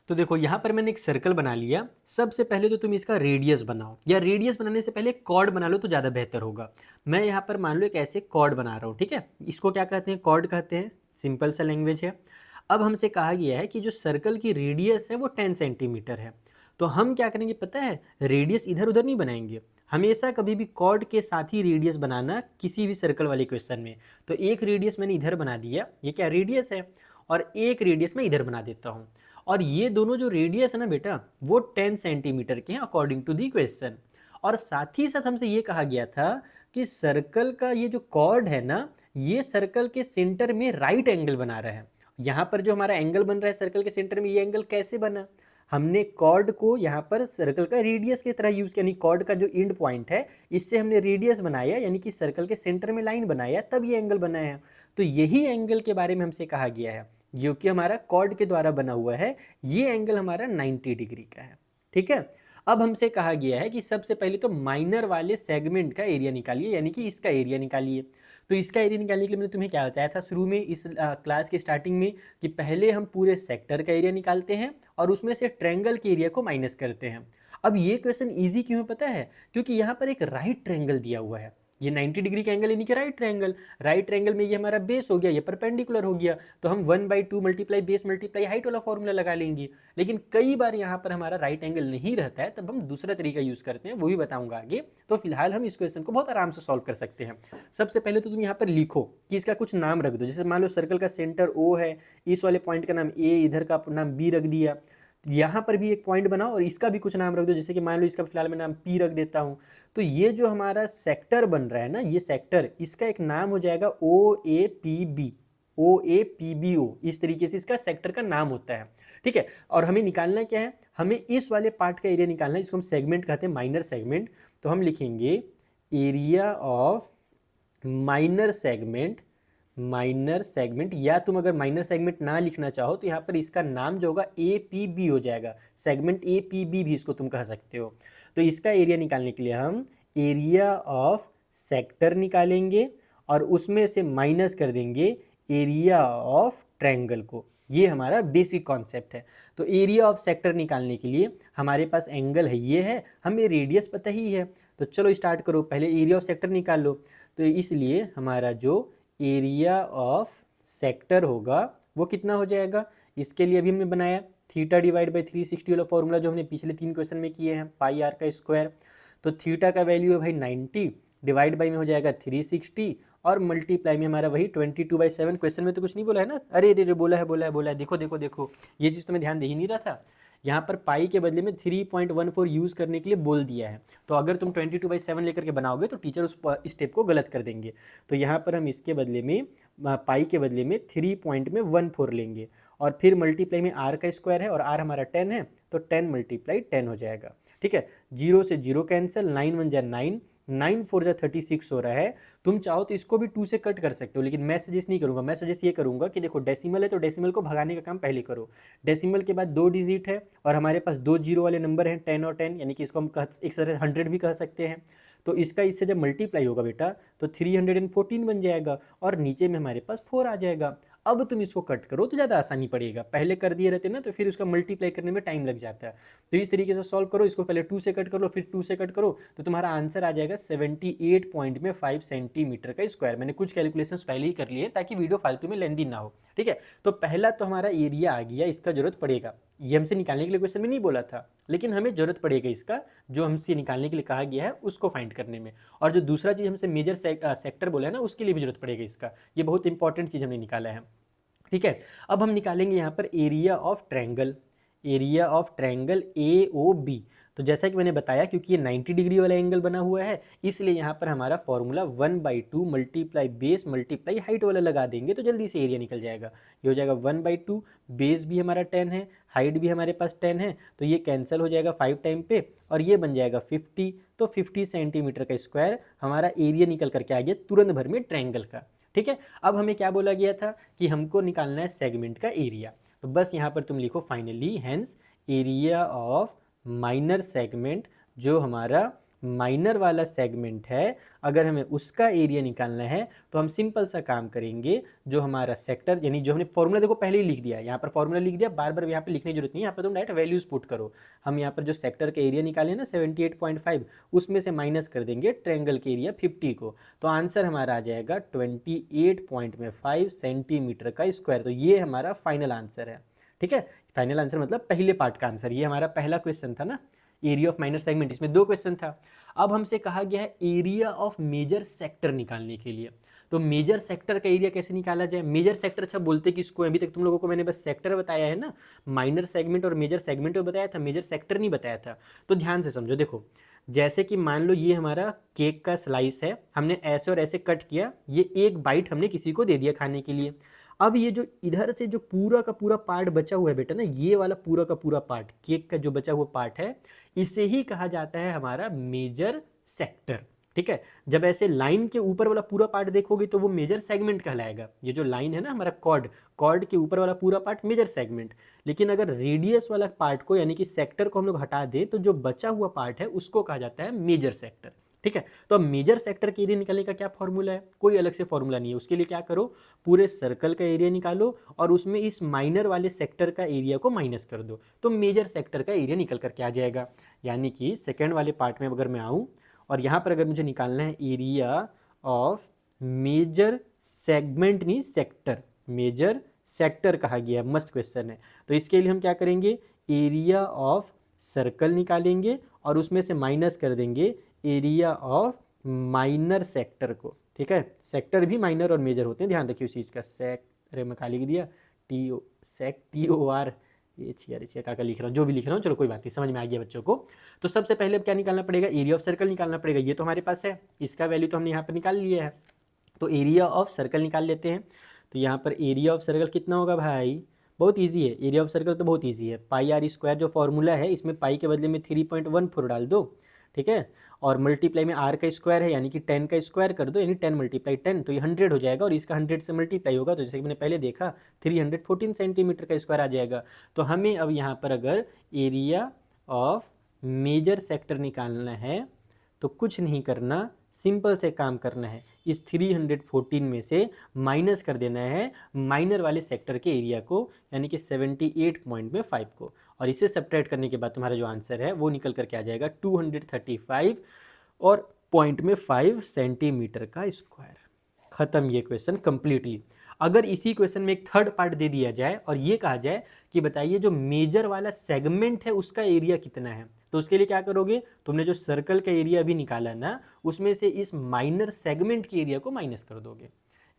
तो देखो यहाँ पर मैंने एक सर्कल बना लिया। सबसे पहले तो तुम इसका रेडियस बनाओ, या रेडियस बनाने से पहले कॉर्ड बना लो तो ज़्यादा बेहतर होगा। मैं यहाँ पर मान लो एक ऐसे कॉर्ड बना रहा हूँ, ठीक है। इसको क्या कहते हैं, कॉर्ड कहते हैं, सिंपल सा लैंग्वेज है। अब हमसे कहा गया है कि जो सर्कल की रेडियस है वो 10 सेंटीमीटर है। तो हम क्या करेंगे पता है, रेडियस इधर उधर नहीं बनाएंगे, हमेशा कभी भी कॉर्ड के साथ ही रेडियस बनाना किसी भी सर्कल वाले क्वेश्चन में। तो एक रेडियस मैंने इधर बना दिया, ये क्या रेडियस है, और एक रेडियस मैं इधर बना देता हूँ। और ये दोनों जो रेडियस है ना बेटा वो 10 सेंटीमीटर के हैं अकॉर्डिंग टू दी क्वेश्चन। और साथ ही साथ हमसे ये कहा गया था कि सर्कल का ये जो कॉर्ड है ना, ये सर्कल के सेंटर में राइट एंगल बना रहा है। यहाँ पर जो हमारा एंगल बन रहा है सर्कल के सेंटर में, ये एंगल कैसे बना, हमने कॉर्ड को यहाँ पर सर्कल का रेडियस की तरह यूज किया, यानी कॉर्ड का जो एंड पॉइंट है इससे हमने रेडियस बनाया, यानी कि सर्कल के सेंटर में लाइन बनाया, तब ये एंगल बनाया। तो यही एंगल के बारे में हमसे कहा गया है, जो कि हमारा कॉर्ड के द्वारा बना हुआ है। ये एंगल हमारा 90 डिग्री का है, ठीक है। अब हमसे कहा गया है कि सबसे पहले तो माइनर वाले सेगमेंट का एरिया निकालिए, यानी कि इसका एरिया निकालिए। तो इसका एरिया निकालने के लिए मैंने तुम्हें क्या बताया था शुरू में इस क्लास के स्टार्टिंग में, कि पहले हम पूरे सेक्टर का एरिया निकालते हैं और उसमें से ट्रायंगल के एरिया को माइनस करते हैं। अब ये क्वेश्चन ईजी क्यों है पता है? क्योंकि यहाँ पर एक राइट ट्रायंगल दिया हुआ है, ये 90 डिग्री का एंगल यानी कि राइट ट्रायंगल। राइट ट्रायंगल में ये हमारा बेस हो गया, ये परपेंडिकुलर हो गया, तो हम 1/2 मल्टीप्लाई बेस मल्टीप्लाई हाइट वाला फॉर्मूला लगा लेंगे। लेकिन कई बार यहाँ पर हमारा राइट एंगल नहीं रहता है, तब हम दूसरा तरीका यूज करते हैं, वो भी बताऊंगा आगे। तो फिलहाल हम इस क्वेश्चन को बहुत आराम से सॉल्व कर सकते हैं। सबसे पहले तो तुम यहाँ पर लिखो कि इसका कुछ नाम रख दो। जैसे मान लो सर्कल का सेंटर O है, इस वाले पॉइंट का नाम A, इधर का नाम B रख दिया। यहाँ पर भी एक पॉइंट बनाओ और इसका भी कुछ नाम रख दो, जैसे कि मान लो इसका फिलहाल मैं नाम P रख देता हूँ। तो ये जो हमारा सेक्टर बन रहा है ना, ये सेक्टर, इसका एक नाम हो जाएगा OAPB, OAPBO, इस तरीके से इसका सेक्टर का नाम होता है। ठीक है, और हमें निकालना क्या है? हमें इस वाले पार्ट का एरिया निकालना है, इसको हम सेगमेंट कहते हैं, माइनर सेगमेंट। तो हम लिखेंगे area of minor segment, minor segment, या तुम अगर माइनर सेगमेंट ना लिखना चाहो तो यहाँ पर इसका नाम जो होगा APB हो जाएगा, सेगमेंट APB भी इसको तुम कह सकते हो। तो इसका एरिया निकालने के लिए हम एरिया ऑफ सेक्टर निकालेंगे और उसमें से माइनस कर देंगे एरिया ऑफ ट्रायंगल को। ये हमारा बेसिक कॉन्सेप्ट है। तो एरिया ऑफ सेक्टर निकालने के लिए हमारे पास एंगल है, ये है, हमें रेडियस पता ही है। तो चलो स्टार्ट करो, पहले एरिया ऑफ सेक्टर निकाल लो। तो इसलिए हमारा जो एरिया ऑफ सेक्टर होगा वो कितना हो जाएगा? इसके लिए अभी हमने बनाया थीटा डिवाइड बाई 360 वाला फॉर्मूला, जो हमने पिछले 3 क्वेश्चन में किए हैं, पाई आर का स्क्वायर। तो थीटा का वैल्यू है भाई 90, डिवाइड बाई में हो जाएगा 360 और मल्टीप्लाई में हमारा वही 22/7। क्वेश्चन में तो कुछ नहीं बोला है ना? अरे अरे बोला है, देखो देखो देखो, ये चीज़ तो मैं ध्यान दे ही नहीं रहा था। यहाँ पर पाई के बदले में 3.14 यूज़ करने के लिए बोल दिया है। तो अगर तुम 22/7 लेकर के बनाओगे तो टीचर उस स्टेप को गलत कर देंगे। तो यहाँ पर हम इसके बदले में पाई के बदले में 3.14 लेंगे और फिर मल्टीप्लाई में आर का स्क्वायर है और आर हमारा 10 है, तो 10 × 10 हो जाएगा। ठीक है, 0 से 0 कैंसिल, 9 × 1 = 9, 9 × 4 = 36 हो रहा है। तुम चाहो तो इसको भी 2 से कट कर सकते हो, लेकिन मैं सजेस्ट नहीं करूंगा। मैं सजेस्ट ये करूंगा कि देखो डेसिमल है तो डेसिमल को भगाने का काम पहले करो। डेसिमल के बाद 2 डिजिट है और हमारे पास 2 जीरो वाले नंबर हैं, 10 और 10, यानी कि इसको हम एक तरह 100 भी कह सकते हैं। तो इसका इससे जब मल्टीप्लाई होगा बेटा तो 314 बन जाएगा और नीचे में हमारे पास 4 आ जाएगा। अब तुम इसको कट करो तो ज़्यादा आसानी पड़ेगा, पहले कर दिए रहते ना तो फिर उसका मल्टीप्लाई करने में टाइम लग जाता है। तो इस तरीके से सॉल्व करो, इसको पहले 2 से कट कर लो, फिर 2 से कट करो, तो तुम्हारा आंसर आ जाएगा 78.5 सेंटीमीटर का स्क्वायर। मैंने कुछ कैलकुलेशंस पहले ही कर लिए ताकि वीडियो फालतू में लेंदी ना हो। ठीक है, तो पहला तो हमारा एरिया आ गया, इसका जरूरत पड़ेगा। ये हमसे निकालने के लिए क्वेश्चन में नहीं बोला था, लेकिन हमें जरूरत पड़ेगा इसका, जो हमसे निकालने के लिए कहा गया है उसको फाइंड करने में। और जो दूसरा चीज़ हमसे मेजर सेक्टर बोला है ना, उसके लिए भी जरूरत पड़ेगा इसका। ये बहुत इंपॉर्टेंट चीज़ हमने निकाला है। ठीक है, अब हम निकालेंगे यहाँ पर area of triangle, area of triangle AOB। तो जैसा कि मैंने बताया, क्योंकि ये 90 डिग्री वाला एंगल बना हुआ है, इसलिए यहाँ पर हमारा formula 1/2 multiply base multiply height वाला लगा देंगे तो जल्दी से एरिया निकल जाएगा। ये हो जाएगा 1/2, बेस भी हमारा 10 है, हाइट भी हमारे पास 10 है, तो ये कैंसिल हो जाएगा 5 टाइम पे और ये बन जाएगा 50। तो 50 सेंटीमीटर का स्क्वायर हमारा एरिया निकल करके आ गया तुरंत भर में ट्रायंगल का। ठीक है, अब हमें क्या बोला गया था कि हमको निकालना है सेगमेंट का एरिया। तो बस यहाँ पर तुम लिखो finally hence area of minor segment, जो हमारा माइनर वाला सेगमेंट है, अगर हमें उसका एरिया निकालना है तो हम सिंपल सा काम करेंगे, जो हमारा सेक्टर, यानी जो हमने फॉर्मूला देखो पहले ही लिख दिया, यहाँ पर फॉर्मूला लिख दिया, बार बार यहाँ पे लिखने की जरूरत नहीं है, यहाँ पर तुम डायरेक्ट वैल्यूज पुट करो। हम यहाँ पर जो सेक्टर का एरिया निकाले ना 78.5, उसमें से माइनस कर देंगे ट्रायंगल के एरिया 50 को, तो आंसर हमारा आ जाएगा 28.5 सेंटीमीटर का स्क्वायर। तो ये हमारा फाइनल आंसर है। ठीक है, फाइनल आंसर मतलब पहले पार्ट का आंसर। ये हमारा पहला क्वेश्चन था ना, एरिया ऑफ माइनर सेगमेंट, इसमें 2 क्वेश्चन था। अब हमसे कहा गया है एरिया ऑफ मेजर सेक्टर निकालने के लिए। तो मेजर सेक्टर का एरिया कैसे निकाला जाए? मेजर सेक्टर अच्छा बोलते किसको? अभी तक तुम लोगों को मैंने बस सेक्टर बताया है ना, माइनर सेगमेंट और मेजर सेगमेंट बताया था, मेजर सेक्टर नहीं बताया था। तो ध्यान से समझो, देखो जैसे कि मान लो ये हमारा केक का स्लाइस है, हमने ऐसे और ऐसे कट किया, ये एक बाइट हमने किसी को दे दिया खाने के लिए। अब ये जो इधर से जो पूरा का पूरा पार्ट बचा हुआ है बेटा ना, ये वाला पूरा का पूरा पार्ट, केक का जो बचा हुआ पार्ट है, इसे ही कहा जाता है हमारा मेजर सेक्टर। ठीक है। जब ऐसे लाइन के ऊपर वाला पूरा पार्ट देखोगे तो वो मेजर सेगमेंट कहलाएगा। ये जो लाइन है ना हमारा कॉर्ड, कॉर्ड के ऊपर वाला पूरा पार्ट मेजर सेगमेंट। लेकिन अगर रेडियस वाला पार्ट को यानी कि सेक्टर को हम लोग हटा दें तो जो बचा हुआ पार्ट है उसको कहा जाता है मेजर सेक्टर। ठीक है। तो अब मेजर सेक्टर के एरिया निकालने का क्या फॉर्मूला है, कोई अलग से फॉर्मूला नहीं है। उसके लिए क्या करो, पूरे सर्कल का एरिया निकालो और उसमें इस माइनर वाले सेक्टर का एरिया को माइनस कर दो, तो मेजर सेक्टर का एरिया निकल करके आ जाएगा। यानी कि सेकेंड वाले पार्ट में अगर मैं आऊँ और यहाँ पर अगर मुझे निकालना है एरिया ऑफ मेजर सेगमेंट, नहीं सेक्टर, मेजर सेक्टर कहा गया है, मस्त क्वेश्चन है। तो इसके लिए हम क्या करेंगे, एरिया ऑफ सर्कल निकालेंगे और उसमें से माइनस कर देंगे एरिया ऑफ माइनर सेक्टर को। ठीक है, सेक्टर भी माइनर और मेजर होते हैं, ध्यान रखिए उस चीज़ का। सेक, अरे मैं खाली लिख दिया, टी ओ, सेक TOR, ये छिया का लिख रहा हूँ, जो भी लिख रहा हूँ, चलो कोई बात नहीं, समझ में आ गया बच्चों को। तो सबसे पहले अब क्या निकालना पड़ेगा, एरिया ऑफ सर्कल निकालना पड़ेगा। ये तो हमारे पास है, इसका वैल्यू तो हमने यहाँ पर निकाल लिया है। तो एरिया ऑफ सर्कल निकाल लेते हैं। तो यहाँ पर एरिया ऑफ सर्कल कितना होगा भाई, बहुत ईजी है। एरिया ऑफ सर्कल तो बहुत ईजी है, पाई आर स्क्वायर जो फॉर्मूला है, इसमें पाई के बदले में 3.14 डाल दो। ठीक है, और मल्टीप्लाई में आर का स्क्वायर है यानी कि 10 का स्क्वायर कर दो, यानी 10 × 10, तो ये 100 हो जाएगा और इसका 100 से मल्टीप्लाई होगा तो जैसे कि मैंने पहले देखा 314 सेंटीमीटर का स्क्वायर आ जाएगा। तो हमें अब यहाँ पर अगर एरिया ऑफ मेजर सेक्टर निकालना है तो कुछ नहीं करना, सिंपल से काम करना है, इस 314 में से माइनस कर देना है माइनर वाले सेक्टर के एरिया को, यानी कि 78.5 को, और इसे सब्ट्रैक्ट करने के बाद तुम्हारा जो आंसर है वो निकल करके आ जाएगा 235 और 0.5 सेंटीमीटर का स्क्वायर। खत्म ये क्वेश्चन कंप्लीटली। अगर इसी क्वेश्चन में एक थर्ड पार्ट दे दिया जाए और ये कहा जाए कि बताइए जो मेजर वाला सेगमेंट है उसका एरिया कितना है, तो उसके लिए क्या करोगे, तुमने जो सर्कल का एरिया भी निकाला ना, उसमें से इस माइनर सेगमेंट के एरिया को माइनस कर दोगे।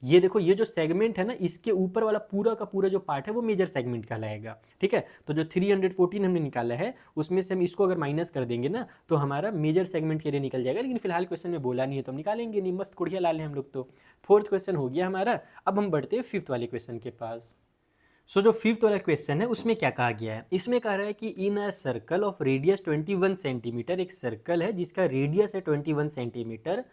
ये देखो, ये जो सेगमेंट है ना, इसके ऊपर वाला पूरा का पूरा जो पार्ट है वो मेजर सेगमेंट कहलाएगा। ठीक है, तो जो 314 हमने निकाला है उसमें से हम इसको अगर माइनस कर देंगे ना तो हमारा मेजर सेगमेंट के एरिया निकल जाएगा। लेकिन फिलहाल क्वेश्चन में बोला नहीं है तो हम निकालेंगे नहीं, मस्त कुड़िया लाल हैं हम लोग। तो फोर्थ क्वेश्चन हो गया हमारा। अब हम बढ़ते हैं फिफ्थ वाले क्वेश्चन के पास। सो जो फिफ्थ वाला क्वेश्चन है उसमें क्या कहा गया है, इसमें कह रहा है कि in a circle of radius 21 centimetre, एक सर्कल है जिसका रेडियस है 21 सेंटीमीटर,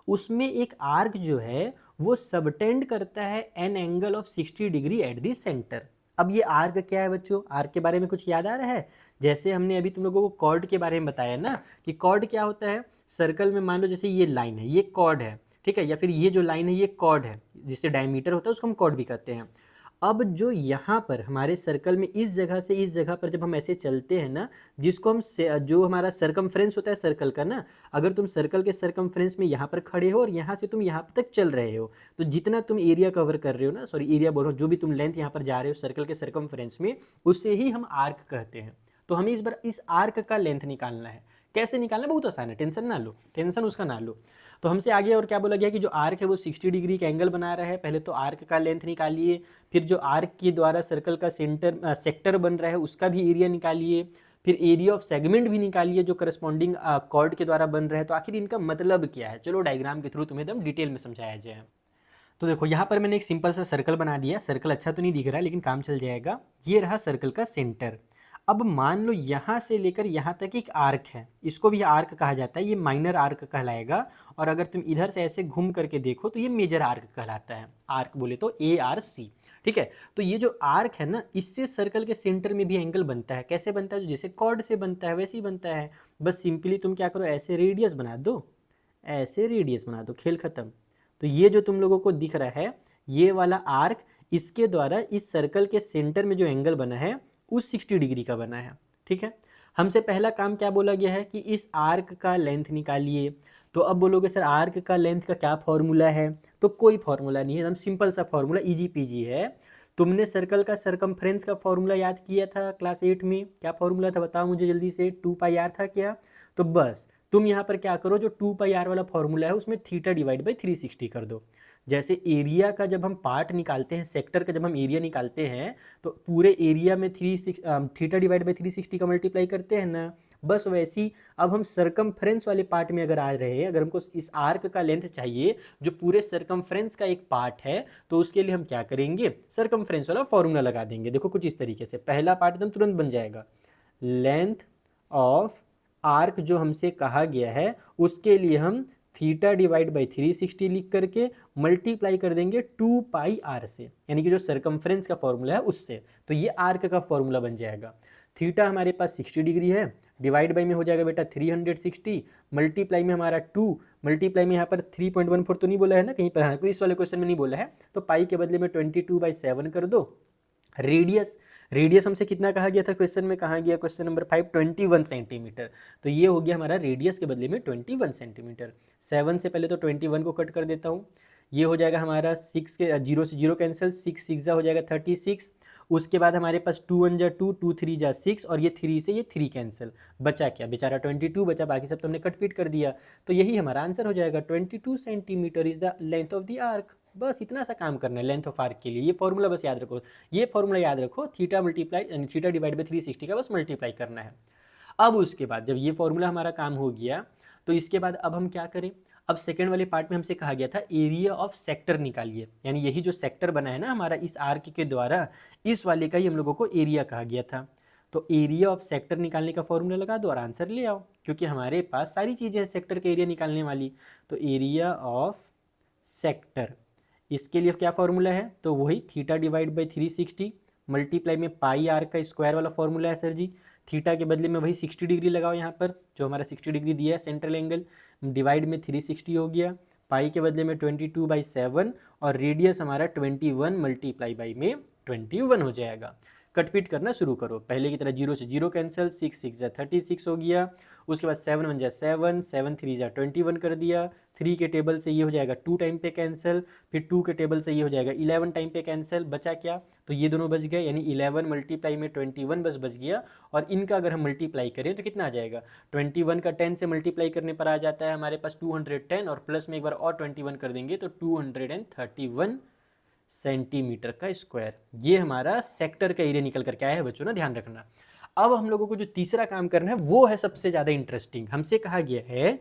उसमें एक आर्क जो है वो सबटेंड करता है an angle of 60 degree at the centre. अब ये आर्क क्या है बच्चों, आर्क के बारे में कुछ याद आ रहा है? जैसे हमने अभी तुम लोगों को कॉर्ड के बारे में बताया ना कि कॉर्ड क्या होता है, सर्कल में मान लो जैसे ये लाइन है, ये कॉर्ड है। ठीक है, या फिर ये जो लाइन है ये कॉर्ड है, जिससे डायमीटर होता है उसको हम कॉर्ड भी कहते हैं। अब जो यहाँ पर हमारे सर्कल में इस जगह से इस जगह पर जब हम ऐसे चलते हैं ना, जिसको हम जो हमारा सरकमफ्रेंस होता है सर्कल का ना, अगर तुम सर्कल के सरकमफ्रेंस में यहाँ पर खड़े हो और यहाँ से तुम यहाँ तक चल रहे हो, तो जितना तुम एरिया कवर कर रहे हो ना, सॉरी एरिया बोल रहा हूँ, जो भी तुम लेंथ यहाँ पर जा रहे हो सर्कल के सरकमफ्रेंस में, उससे ही हम आर्क कहते हैं। तो हमें इस बार इस आर्क का लेंथ निकालना है। कैसे निकालना, बहुत आसान है, टेंशन ना लो, टेंशन उसका ना लो। तो हमसे आगे और क्या बोला गया कि जो आर्क है वो 60 डिग्री का एंगल बना रहा है। पहले तो आर्क का लेंथ निकालिए, फिर जो आर्क के द्वारा सर्कल का सेक्टर बन रहा है उसका भी एरिया निकालिए, फिर एरिया ऑफ सेगमेंट भी निकालिए जो करस्पॉन्डिंग कॉर्ड के द्वारा बन रहा है। तो आखिर इनका मतलब क्या है, चलो डायग्राम के थ्रू तुम्हें एकदम डिटेल में समझाया जाए। तो देखो यहाँ पर मैंने एक सिंपल सा सर्कल बना दिया। सर्कल अच्छा तो नहीं दिख रहा है लेकिन काम चल जाएगा। ये रहा सर्कल का सेंटर। अब मान लो यहाँ से लेकर यहाँ तक एक आर्क है, इसको भी आर्क कहा जाता है, ये माइनर आर्क कहलाएगा। और अगर तुम इधर से ऐसे घूम करके देखो तो ये मेजर आर्क कहलाता है। आर्क बोले तो ARC। ठीक है, तो ये जो आर्क है ना, इससे सर्कल के सेंटर में भी एंगल बनता है। कैसे बनता है, जैसे कॉर्ड से बनता है वैसे ही बनता है। बस सिंपली तुम क्या करो, ऐसे रेडियस बना दो, ऐसे रेडियस बना दो, खेल खत्म। तो ये जो तुम लोगों को दिख रहा है ये वाला आर्क, इसके द्वारा इस सर्कल के सेंटर में जो एंगल बना है उस 60 डिग्री का बना है। ठीक है, हमसे पहला काम क्या बोला गया है कि इस आर्क का लेंथ निकालिए। तो अब बोलोगे सर आर्क का लेंथ का क्या फॉर्मूला है, तो कोई फॉर्मूला नहीं है, एकदम सिंपल सा फॉर्मूला, इजी पीजी है। तुमने सर्कल का सरकमफ्रेंस का फॉर्मूला याद किया था क्लास 8 में, क्या फॉर्मूला था बताओ मुझे जल्दी से, 2πr था क्या? तो बस तुम यहाँ पर क्या करो, जो 2πr वाला फॉर्मूला है उसमें थीटा डिवाइड बाई 360 कर दो। जैसे एरिया का जब हम पार्ट निकालते हैं, सेक्टर का जब हम एरिया निकालते हैं तो पूरे एरिया में थीटा डिवाइड बाई 360 का मल्टीप्लाई करते हैं ना, बस वैसी अब हम सरकमफ्रेंस वाले पार्ट में अगर आ रहे हैं, अगर हमको इस आर्क का लेंथ चाहिए जो पूरे सरकमफ्रेंस का एक पार्ट है, तो उसके लिए हम क्या करेंगे, सरकमफ्रेंस वाला फॉर्मूला लगा देंगे। देखो कुछ इस तरीके से, पहला पार्ट एकदम तुरंत बन जाएगा, लेंथ ऑफ आर्क जो हमसे कहा गया है उसके लिए हम थीटा डिवाइड बाई 360 लिख करके मल्टीप्लाई कर देंगे 2 पाई आर से, यानी कि जो सरकमफ्रेंस का फॉर्मूला है उससे। तो ये आर्क का फॉर्मूला बन जाएगा। थीटा हमारे पास 60 डिग्री है, डिवाइड बाई में हो जाएगा बेटा 360, मल्टीप्लाई में हमारा 2, मल्टीप्लाई में यहाँ पर 3.14 तो नहीं बोला है ना कहीं पर, हाँ कोई इस वाले क्वेश्चन में नहीं बोला है, तो पाई के बदले में 22/7 कर दो। रेडियस, रेडियस हमसे कितना कहा गया था क्वेश्चन में, कहा गया क्वेश्चन नंबर 5 21 सेंटीमीटर, तो ये हो गया हमारा रेडियस के बदले में 21 सेंटीमीटर। 7 से पहले तो 21 को कट कर देता हूँ, ये हो जाएगा हमारा 6 के 0 से 0 कैंसिल, 6 6 जा हो जाएगा 36, उसके बाद हमारे पास 2 1 जा 2, 2 3 जा 6, और ये 3 से ये 3 कैंसिल, बचा क्या, बेचारा 22 बचा, बाकी सब तो हमने कट पीट कर दिया। तो यही हमारा आंसर हो जाएगा, 22 centimetre is the length of the arc. बस इतना सा काम करना है लेंथ ऑफ आर्क के लिए। ये फॉर्मूला बस याद रखो, ये फॉर्मूला याद रखो, theta multiply theta divide by 360 का बस मल्टीप्लाई करना है। अब उसके बाद जब ये फॉर्मूला हमारा काम हो गया, तो इसके बाद अब हम क्या करें, अब सेकेंड वाले पार्ट में हमसे कहा गया था एरिया ऑफ सेक्टर निकालिए, यानी यही जो सेक्टर बना है ना हमारा इस आर्क के द्वारा, इस वाले का ही हम लोगों को एरिया कहा गया था। तो एरिया ऑफ सेक्टर निकालने का फॉर्मूला लगा दो और आंसर ले आओ, क्योंकि हमारे पास सारी चीज़ें हैं सेक्टर के एरिया निकालने वाली। तो एरिया ऑफ सेक्टर, इसके लिए क्या फॉर्मूला है, तो वही थीटा डिवाइड बाई 360 मल्टीप्लाई में पाई आर का स्क्वायर वाला फॉर्मूला है सर जी। थीटा के बदले में वही 60 डिग्री लगाओ यहाँ पर, जो हमारा 60 डिग्री दिया है सेंट्रल एंगल, डिवाइड में 360 हो गया, पाई के बदले में 22/7, और रेडियस हमारा 21 मल्टीप्लाई बाई में 21 हो जाएगा। कटपीट करना शुरू करो, पहले की तरह 0 से 0 कैंसिल, 6 6 जा 36 हो गया, उसके बाद 7 1 जा 7, 7 3 जा 21 कर दिया, 3 के टेबल से ये हो जाएगा 2 टाइम पे कैंसिल, फिर 2 के टेबल से ये हो जाएगा 11 टाइम पे कैंसिल, बचा क्या, तो ये दोनों बच गए, यानी 11 मल्टीप्लाई में 21 बस बच गया। और इनका अगर हम मल्टीप्लाई करें तो कितना आ जाएगा, 21 का 10 से मल्टीप्लाई करने पर आ जाता है हमारे पास 210, और प्लस में एक बार और 21 कर देंगे तो 231 सेंटीमीटर का स्क्वायर। ये हमारा सेक्टर का एरिया निकल करके आया है बच्चों ना, ध्यान रखना। अब हम लोगों को जो तीसरा काम करना है वो है सबसे ज़्यादा इंटरेस्टिंग। हमसे कहा गया है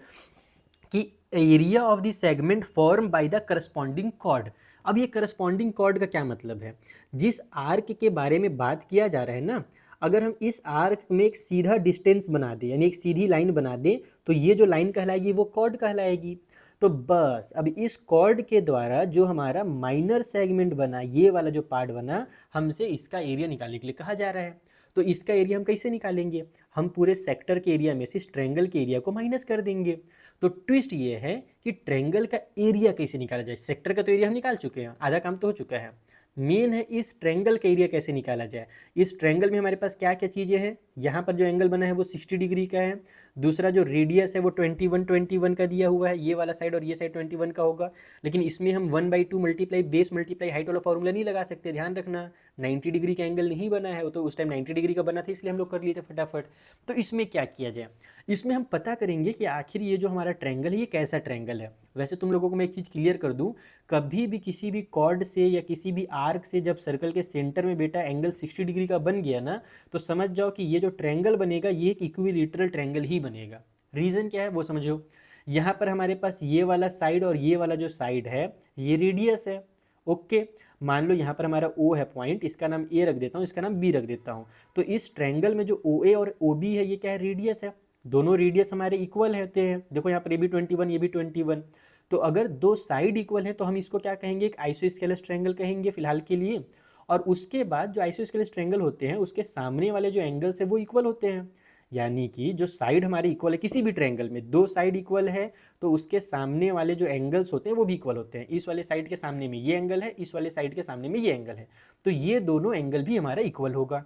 कि area of the segment form by the corresponding chord. अब ये करस्पॉन्डिंग कॉर्ड का क्या मतलब है, जिस आर्क के बारे में बात किया जा रहा है ना, अगर हम इस आर्क में एक सीधा डिस्टेंस बना दें, यानी एक सीधी लाइन बना दें, तो ये जो लाइन कहलाएगी वो कॉर्ड कहलाएगी। तो बस अब इस कॉर्ड के द्वारा जो हमारा माइनर सेगमेंट बना, ये वाला जो पार्ट बना, हमसे इसका एरिया निकालने के लिए कहा जा रहा है। तो इसका एरिया हम कैसे निकालेंगे, हम पूरे सेक्टर के एरिया में से इस ट्रायंगल के एरिया को माइनस कर देंगे। तो ट्विस्ट ये है कि ट्रायंगल का एरिया कैसे निकाला जाए। सेक्टर का तो एरिया हम निकाल चुके हैं, आधा काम तो हो चुका है, मेन है इस ट्रायंगल का एरिया कैसे निकाला जाए। इस ट्रायंगल में हमारे पास क्या क्या चीज़ें हैं, यहाँ पर जो एंगल बना है वो 60 डिग्री का है, दूसरा जो रेडियस है वो 21 का दिया हुआ है, ये वाला साइड और ये साइड 21 का होगा। लेकिन इसमें हम 1/2 मल्टीप्लाई बेस मल्टीप्लाई हाइट वाला फॉर्मूला नहीं लगा सकते, ध्यान रखना। 90 डिग्री का एंगल नहीं बना है, वो तो उस टाइम 90 डिग्री का बना था, इसलिए हम लोग कर लिए थे फटाफट। तो इसमें क्या किया जाए, इसमें हम पता करेंगे कि आखिर ये जो हमारा ट्रायंगल है ये कैसा ट्रायंगल है। वैसे तुम लोगों को मैं एक चीज़ क्लियर कर दूं, कभी भी किसी भी कॉर्ड से या किसी भी आर्क से जब सर्कल के सेंटर में बेटा एंगल 60 डिग्री का बन गया ना, तो समझ जाओ कि ये जो ट्रायंगल बनेगा ये एक इक्विलैटरल ट्रायंगल ही बनेगा। रीज़न क्या है वो समझो, यहाँ पर हमारे पास ये वाला साइड और ये वाला जो साइड है ये रेडियस है। ओके, मान लो यहाँ पर हमारा O है पॉइंट, इसका नाम A रख देता हूँ, इसका नाम B रख देता हूँ। तो इस ट्रायंगल में जो OA और OB है ये क्या है, रेडियस है। दोनों रेडियस हमारे इक्वल होते हैं, देखो यहाँ पर ये भी 21 ये भी 21। तो अगर दो साइड इक्वल है तो हम इसको क्या कहेंगे, एक आइसोस्केलस ट्रायंगल कहेंगे फिलहाल के लिए। और उसके बाद जो आइसोस्केलस ट्रायंगल होते हैं उसके सामने वाले जो एंगल्स है वो इक्वल होते हैं, यानी कि जो साइड हमारे इक्वल है, किसी भी ट्रायंगल में दो साइड इक्वल है तो उसके सामने वाले जो एंगल्स होते हैं वो भी इक्वल होते हैं। इस वाले साइड के सामने में ये एंगल है, इस वाले साइड के सामने में ये एंगल है, तो ये दोनों एंगल भी हमारा इक्वल होगा।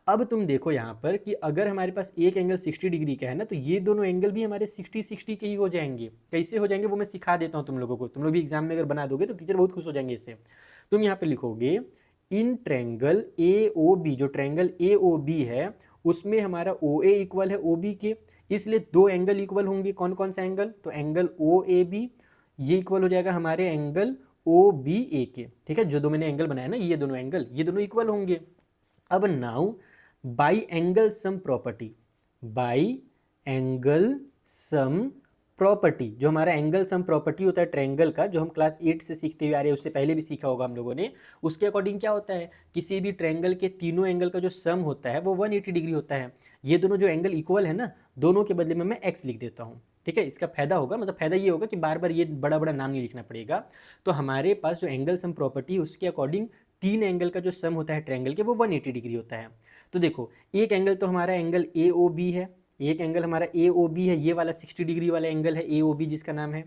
अब तुम देखो यहाँ पर कि अगर हमारे पास एक एंगल 60 डिग्री का है ना, तो ये दोनों एंगल भी हमारे 60-60 के ही हो जाएंगे। कैसे हो जाएंगे वो मैं सिखा देता हूँ तुम लोगों को, तुम लोग भी एग्जाम में अगर बना दोगे तो टीचर बहुत खुश हो जाएंगे इससे। तुम यहाँ पे लिखोगे इन ट्रायंगल AOB, जो ट्रायंगल AOB है उसमें हमारा OA इक्वल है OB के, इसलिए दो एंगल इक्वल होंगे। कौन कौन सा एंगल, तो एंगल OAB ये इक्वल हो जाएगा हमारे एंगल OBA के, ठीक है। जो दो मैंने एंगल बनाया ना ये दोनों एंगल, ये दोनों इक्वल होंगे। अब now by angle sum property, by angle sum property, जो हमारा एंगल सम प्रॉपर्टी होता है ट्रायंगल का, जो हम क्लास 8 से सीखते हुए आ रहे हैं, उससे पहले भी सीखा होगा हम लोगों ने। उसके अकॉर्डिंग क्या होता है, किसी भी ट्रायंगल के तीनों एंगल का जो सम होता है वो 180 डिग्री होता है। ये दोनों जो एंगल इक्वल है ना, दोनों के बदले में मैं x लिख देता हूँ। ठीक है, इसका फायदा होगा, मतलब फायदा ये होगा कि बार बार ये बड़ा बड़ा नाम नहीं लिखना पड़ेगा। तो हमारे पास जो एंगल सम प्रॉपर्टी है उसके अकॉर्डिंग 3 एंगल का जो सम होता है ट्रायंगल के वो 180 डिग्री होता है। तो देखो एक एंगल तो हमारा एंगल ए ओ बी है, एक एंगल हमारा ए ओ बी है, ये वाला 60 डिग्री वाला एंगल है ए ओ बी जिसका नाम है।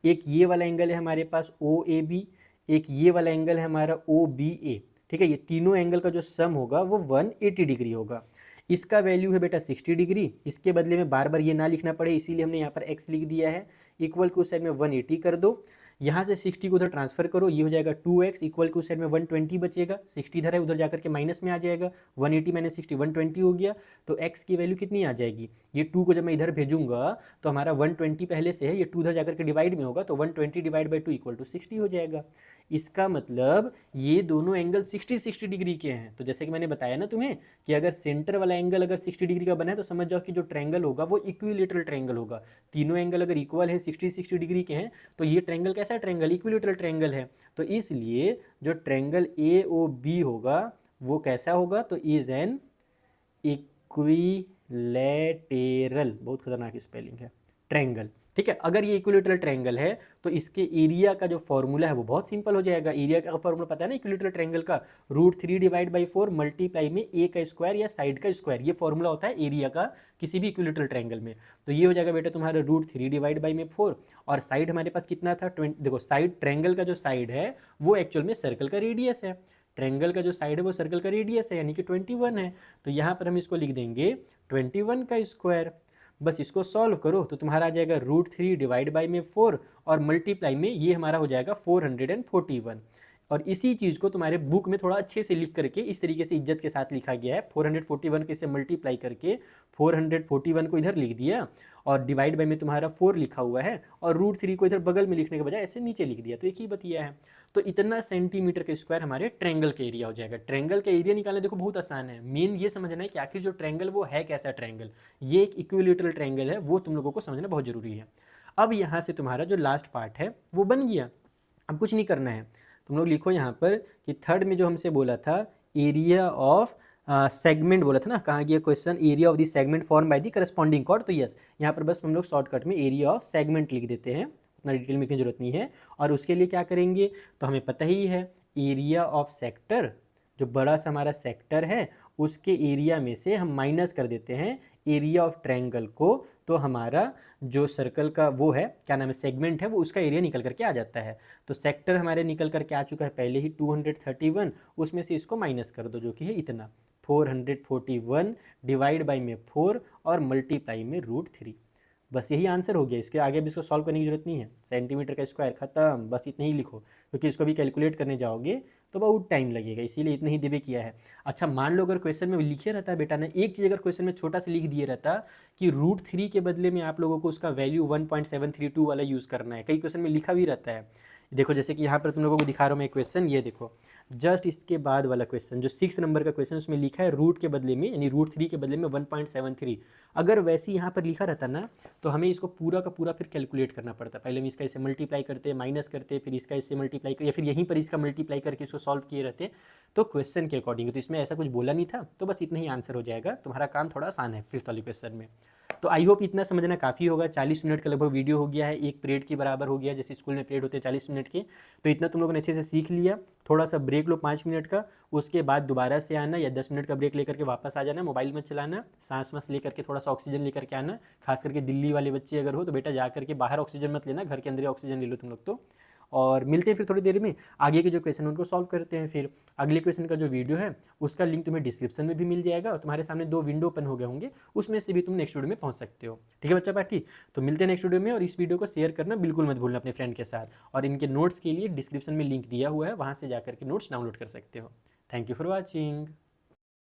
एक ये वाला एंगल है हमारे पास ओ ए बी, एक ये वाला एंगल है हमारा ओ बी ए। ठीक है, ये तीनों एंगल का जो सम होगा वो 180 डिग्री होगा। इसका वैल्यू है बेटा 60 डिग्री, इसके बदले में बार बार ये ना लिखना पड़े इसीलिए हमने यहाँ पर x लिख दिया है। इक्वल के उस साइड में 180 कर दो, यहाँ से 60 को उधर ट्रांसफर करो, ये हो जाएगा 2x। इक्वल के उस साइड में 120 बचेगा, 60 इधर है उधर जाकर के माइनस में आ जाएगा, 180 माइनस 60 120 हो गया। तो x की वैल्यू कितनी आ जाएगी, ये 2 को जब मैं इधर भेजूंगा तो हमारा 120 पहले से है, ये 2 इधर जाकर के डिवाइड में होगा तो 120 डिवाइड बाई 2 इक्वल टू 60 हो जाएगा। इसका मतलब ये दोनों एंगल 60 डिग्री के हैं। तो जैसे कि मैंने बताया ना तुम्हें कि अगर सेंटर वाला एंगल अगर 60 डिग्री का बना है तो समझ जाओ कि जो ट्रायंगल होगा वो इक्विलेटरल ट्रायंगल होगा। तीनों एंगल अगर इक्वल है 60 डिग्री के हैं तो ये ट्रायंगल कैसा ट्रायंगल, इक्विलेटरल ट्रायंगल है। तो इसलिए जो ट्रायंगल ए ओ बी होगा वो कैसा होगा, तो इज एन इक्विलेटरल, बहुत खतरनाक स्पेलिंग है, ट्रायंगल। ठीक है, अगर ये इक्विलेटरल ट्रायंगल है तो इसके एरिया का जो फॉर्मूला है वो बहुत सिंपल हो जाएगा। एरिया का फॉर्मूला पता है ना इक्विलेटरल ट्रायंगल का, √3 डिवाइड बाई 4 मल्टीप्लाई में ए का स्क्वायर या साइड का स्क्वायर, ये फॉर्मूला होता है एरिया का किसी भी इक्विलेटरल ट्रायंगल में। तो ये हो जाएगा बेटा तुम्हारा √3 डिवाइड बाई में 4, और साइड हमारे पास कितना था 20। देखो साइड, ट्रायंगल का जो साइड है वो एक्चुअल में सर्कल का रेडियस है, ट्रायंगल का जो साइड है वो सर्कल का रेडियस है यानी कि 21 है। तो यहाँ पर हम इसको लिख देंगे 21 का स्क्वायर। बस इसको सॉल्व करो तो तुम्हारा आ जाएगा √3 डिवाइड बाई में 4 और मल्टीप्लाई में ये हमारा हो जाएगा 441। और इसी चीज़ को तुम्हारे बुक में थोड़ा अच्छे से लिख करके इस तरीके से इज्जत के साथ लिखा गया है। 441 के से मल्टीप्लाई करके 441 को इधर लिख दिया और डिवाइड बाई में तुम्हारा 4 लिखा हुआ है और √3 को इधर बगल में लिखने के बजाय ऐसे नीचे लिख दिया, तो एक ही बतिया है। तो इतना सेंटीमीटर के स्क्वायर हमारे ट्रायंगल का एरिया हो जाएगा। ट्रायंगल का एरिया निकालना देखो बहुत आसान है, मेन ये समझना है कि आखिर जो ट्रायंगल वो है कैसा ट्रायंगल, ये एक इक्विलेटरल ट्रायंगल है, वो तुम लोगों को समझना बहुत जरूरी है। अब यहाँ से तुम्हारा जो लास्ट पार्ट है वो बन गया, अब कुछ नहीं करना है। तुम लोग लिखो यहाँ पर कि थर्ड में जो हमसे बोला था एरिया ऑफ सेगमेंट बोला था ना, कहाँ गया question, area of the segment form by the corresponding chord. तो यस, यहाँ पर बस हम लोग शॉर्टकट में एरिया ऑफ सेगमेंट लिख देते हैं, उतना डिटेल में लिखने की जरूरत नहीं है। और उसके लिए क्या करेंगे, तो हमें पता ही है एरिया ऑफ सेक्टर, जो बड़ा सा हमारा सेक्टर है उसके एरिया में से हम माइनस कर देते हैं एरिया ऑफ ट्रायंगल को, तो हमारा जो सर्कल का वो है क्या नाम है सेगमेंट है वो उसका एरिया निकल करके आ जाता है। तो सेक्टर हमारे निकल करके आ चुका है पहले ही 231, उसमें से इसको माइनस कर दो जो कि है इतना 441 डिवाइड बाई में 4 और मल्टीप्लाई में √3। बस यही आंसर हो गया, इसके आगे भी इसको सॉल्व करने की जरूरत नहीं है। सेंटीमीटर का स्क्वायर खत्म, बस इतना ही लिखो, क्योंकि इसको भी कैलकुलेट करने जाओगे तो बहुत टाइम लगेगा, इसीलिए इतना ही दिवे किया है। अच्छा मान लो अगर क्वेश्चन में लिखे रहता है बेटा ने एक चीज़, अगर क्वेश्चन में छोटा सा लिख दिए रहता कि √3 के बदले में आप लोगों को उसका वैल्यू 1.732 वाला यूज़ करना है, कई क्वेश्चन में लिखा भी रहता है। देखो जैसे कि यहाँ पर तुम लोगों को दिखा रहा हूँ मैं क्वेश्चन, ये देखो जस्ट इसके बाद वाला क्वेश्चन जो 6 नंबर का क्वेश्चन, उसमें लिखा है रूट के बदले में यानी √3 के बदले में 1.73। अगर वैसे यहाँ पर लिखा रहता ना तो हमें इसको पूरा का पूरा फिर कैलकुलेट करना पड़ता। पहले हम इसका इससे मल्टीप्लाई करते, माइनस करते, फिर इसका इससे मल्टीप्लाई कर, या फिर यहीं पर इसका मल्टीप्लाई करके इसको सॉल्व किए रहते तो क्वेश्चन के अकॉर्डिंग। तो इसमें ऐसा कुछ बोला नहीं था, तो बस इतना ही आंसर हो जाएगा, तुम्हारा काम थोड़ा आसान है 5th वाले क्वेश्चन में। तो आई होप इतना समझना काफ़ी होगा। 40 मिनट का लगभग वीडियो हो गया है, एक पीरियड के बराबर हो गया, जैसे स्कूल में पीरियड होते हैं 40 मिनट के। तो इतना तुम लोगों ने अच्छे से सीख लिया। थोड़ा सा ब्रेक लो 5 मिनट का, उसके बाद दोबारा से आना या 10 मिनट का ब्रेक लेकर के वापस आ जाना, मोबाइल मत चलाना, सांस वांस लेकर के थोड़ा सा ऑक्सीजन लेकर के आना। खास करके दिल्ली वाले बच्चे अगर हो तो बेटा जा करके बाहर ऑक्सीजन मत लेना, घर के अंदर ऑक्सीजन ले लो तुम लोग तो। और मिलते हैं फिर थोड़ी देर में, आगे के जो क्वेश्चन उनको सॉल्व करते हैं। फिर अगले क्वेश्चन का जो वीडियो है उसका लिंक तुम्हें डिस्क्रिप्शन में भी मिल जाएगा, और तुम्हारे सामने 2 विंडो ओपन हो गए होंगे, उसमें से भी तुम नेक्स्ट वीडियो में पहुंच सकते हो। ठीक है बच्चा पार्टी, तो मिलते हैं नेक्स्ट वीडियो में। और इस वीडियो को शेयर करना बिल्कुल मत भूलना अपने फ्रेंड के साथ, और इनके नोट्स के लिए डिस्क्रिप्शन में लिंक दिया हुआ है, वहाँ से जाकर के नोट्स डाउनलोड कर सकते हो। Thank you for watching.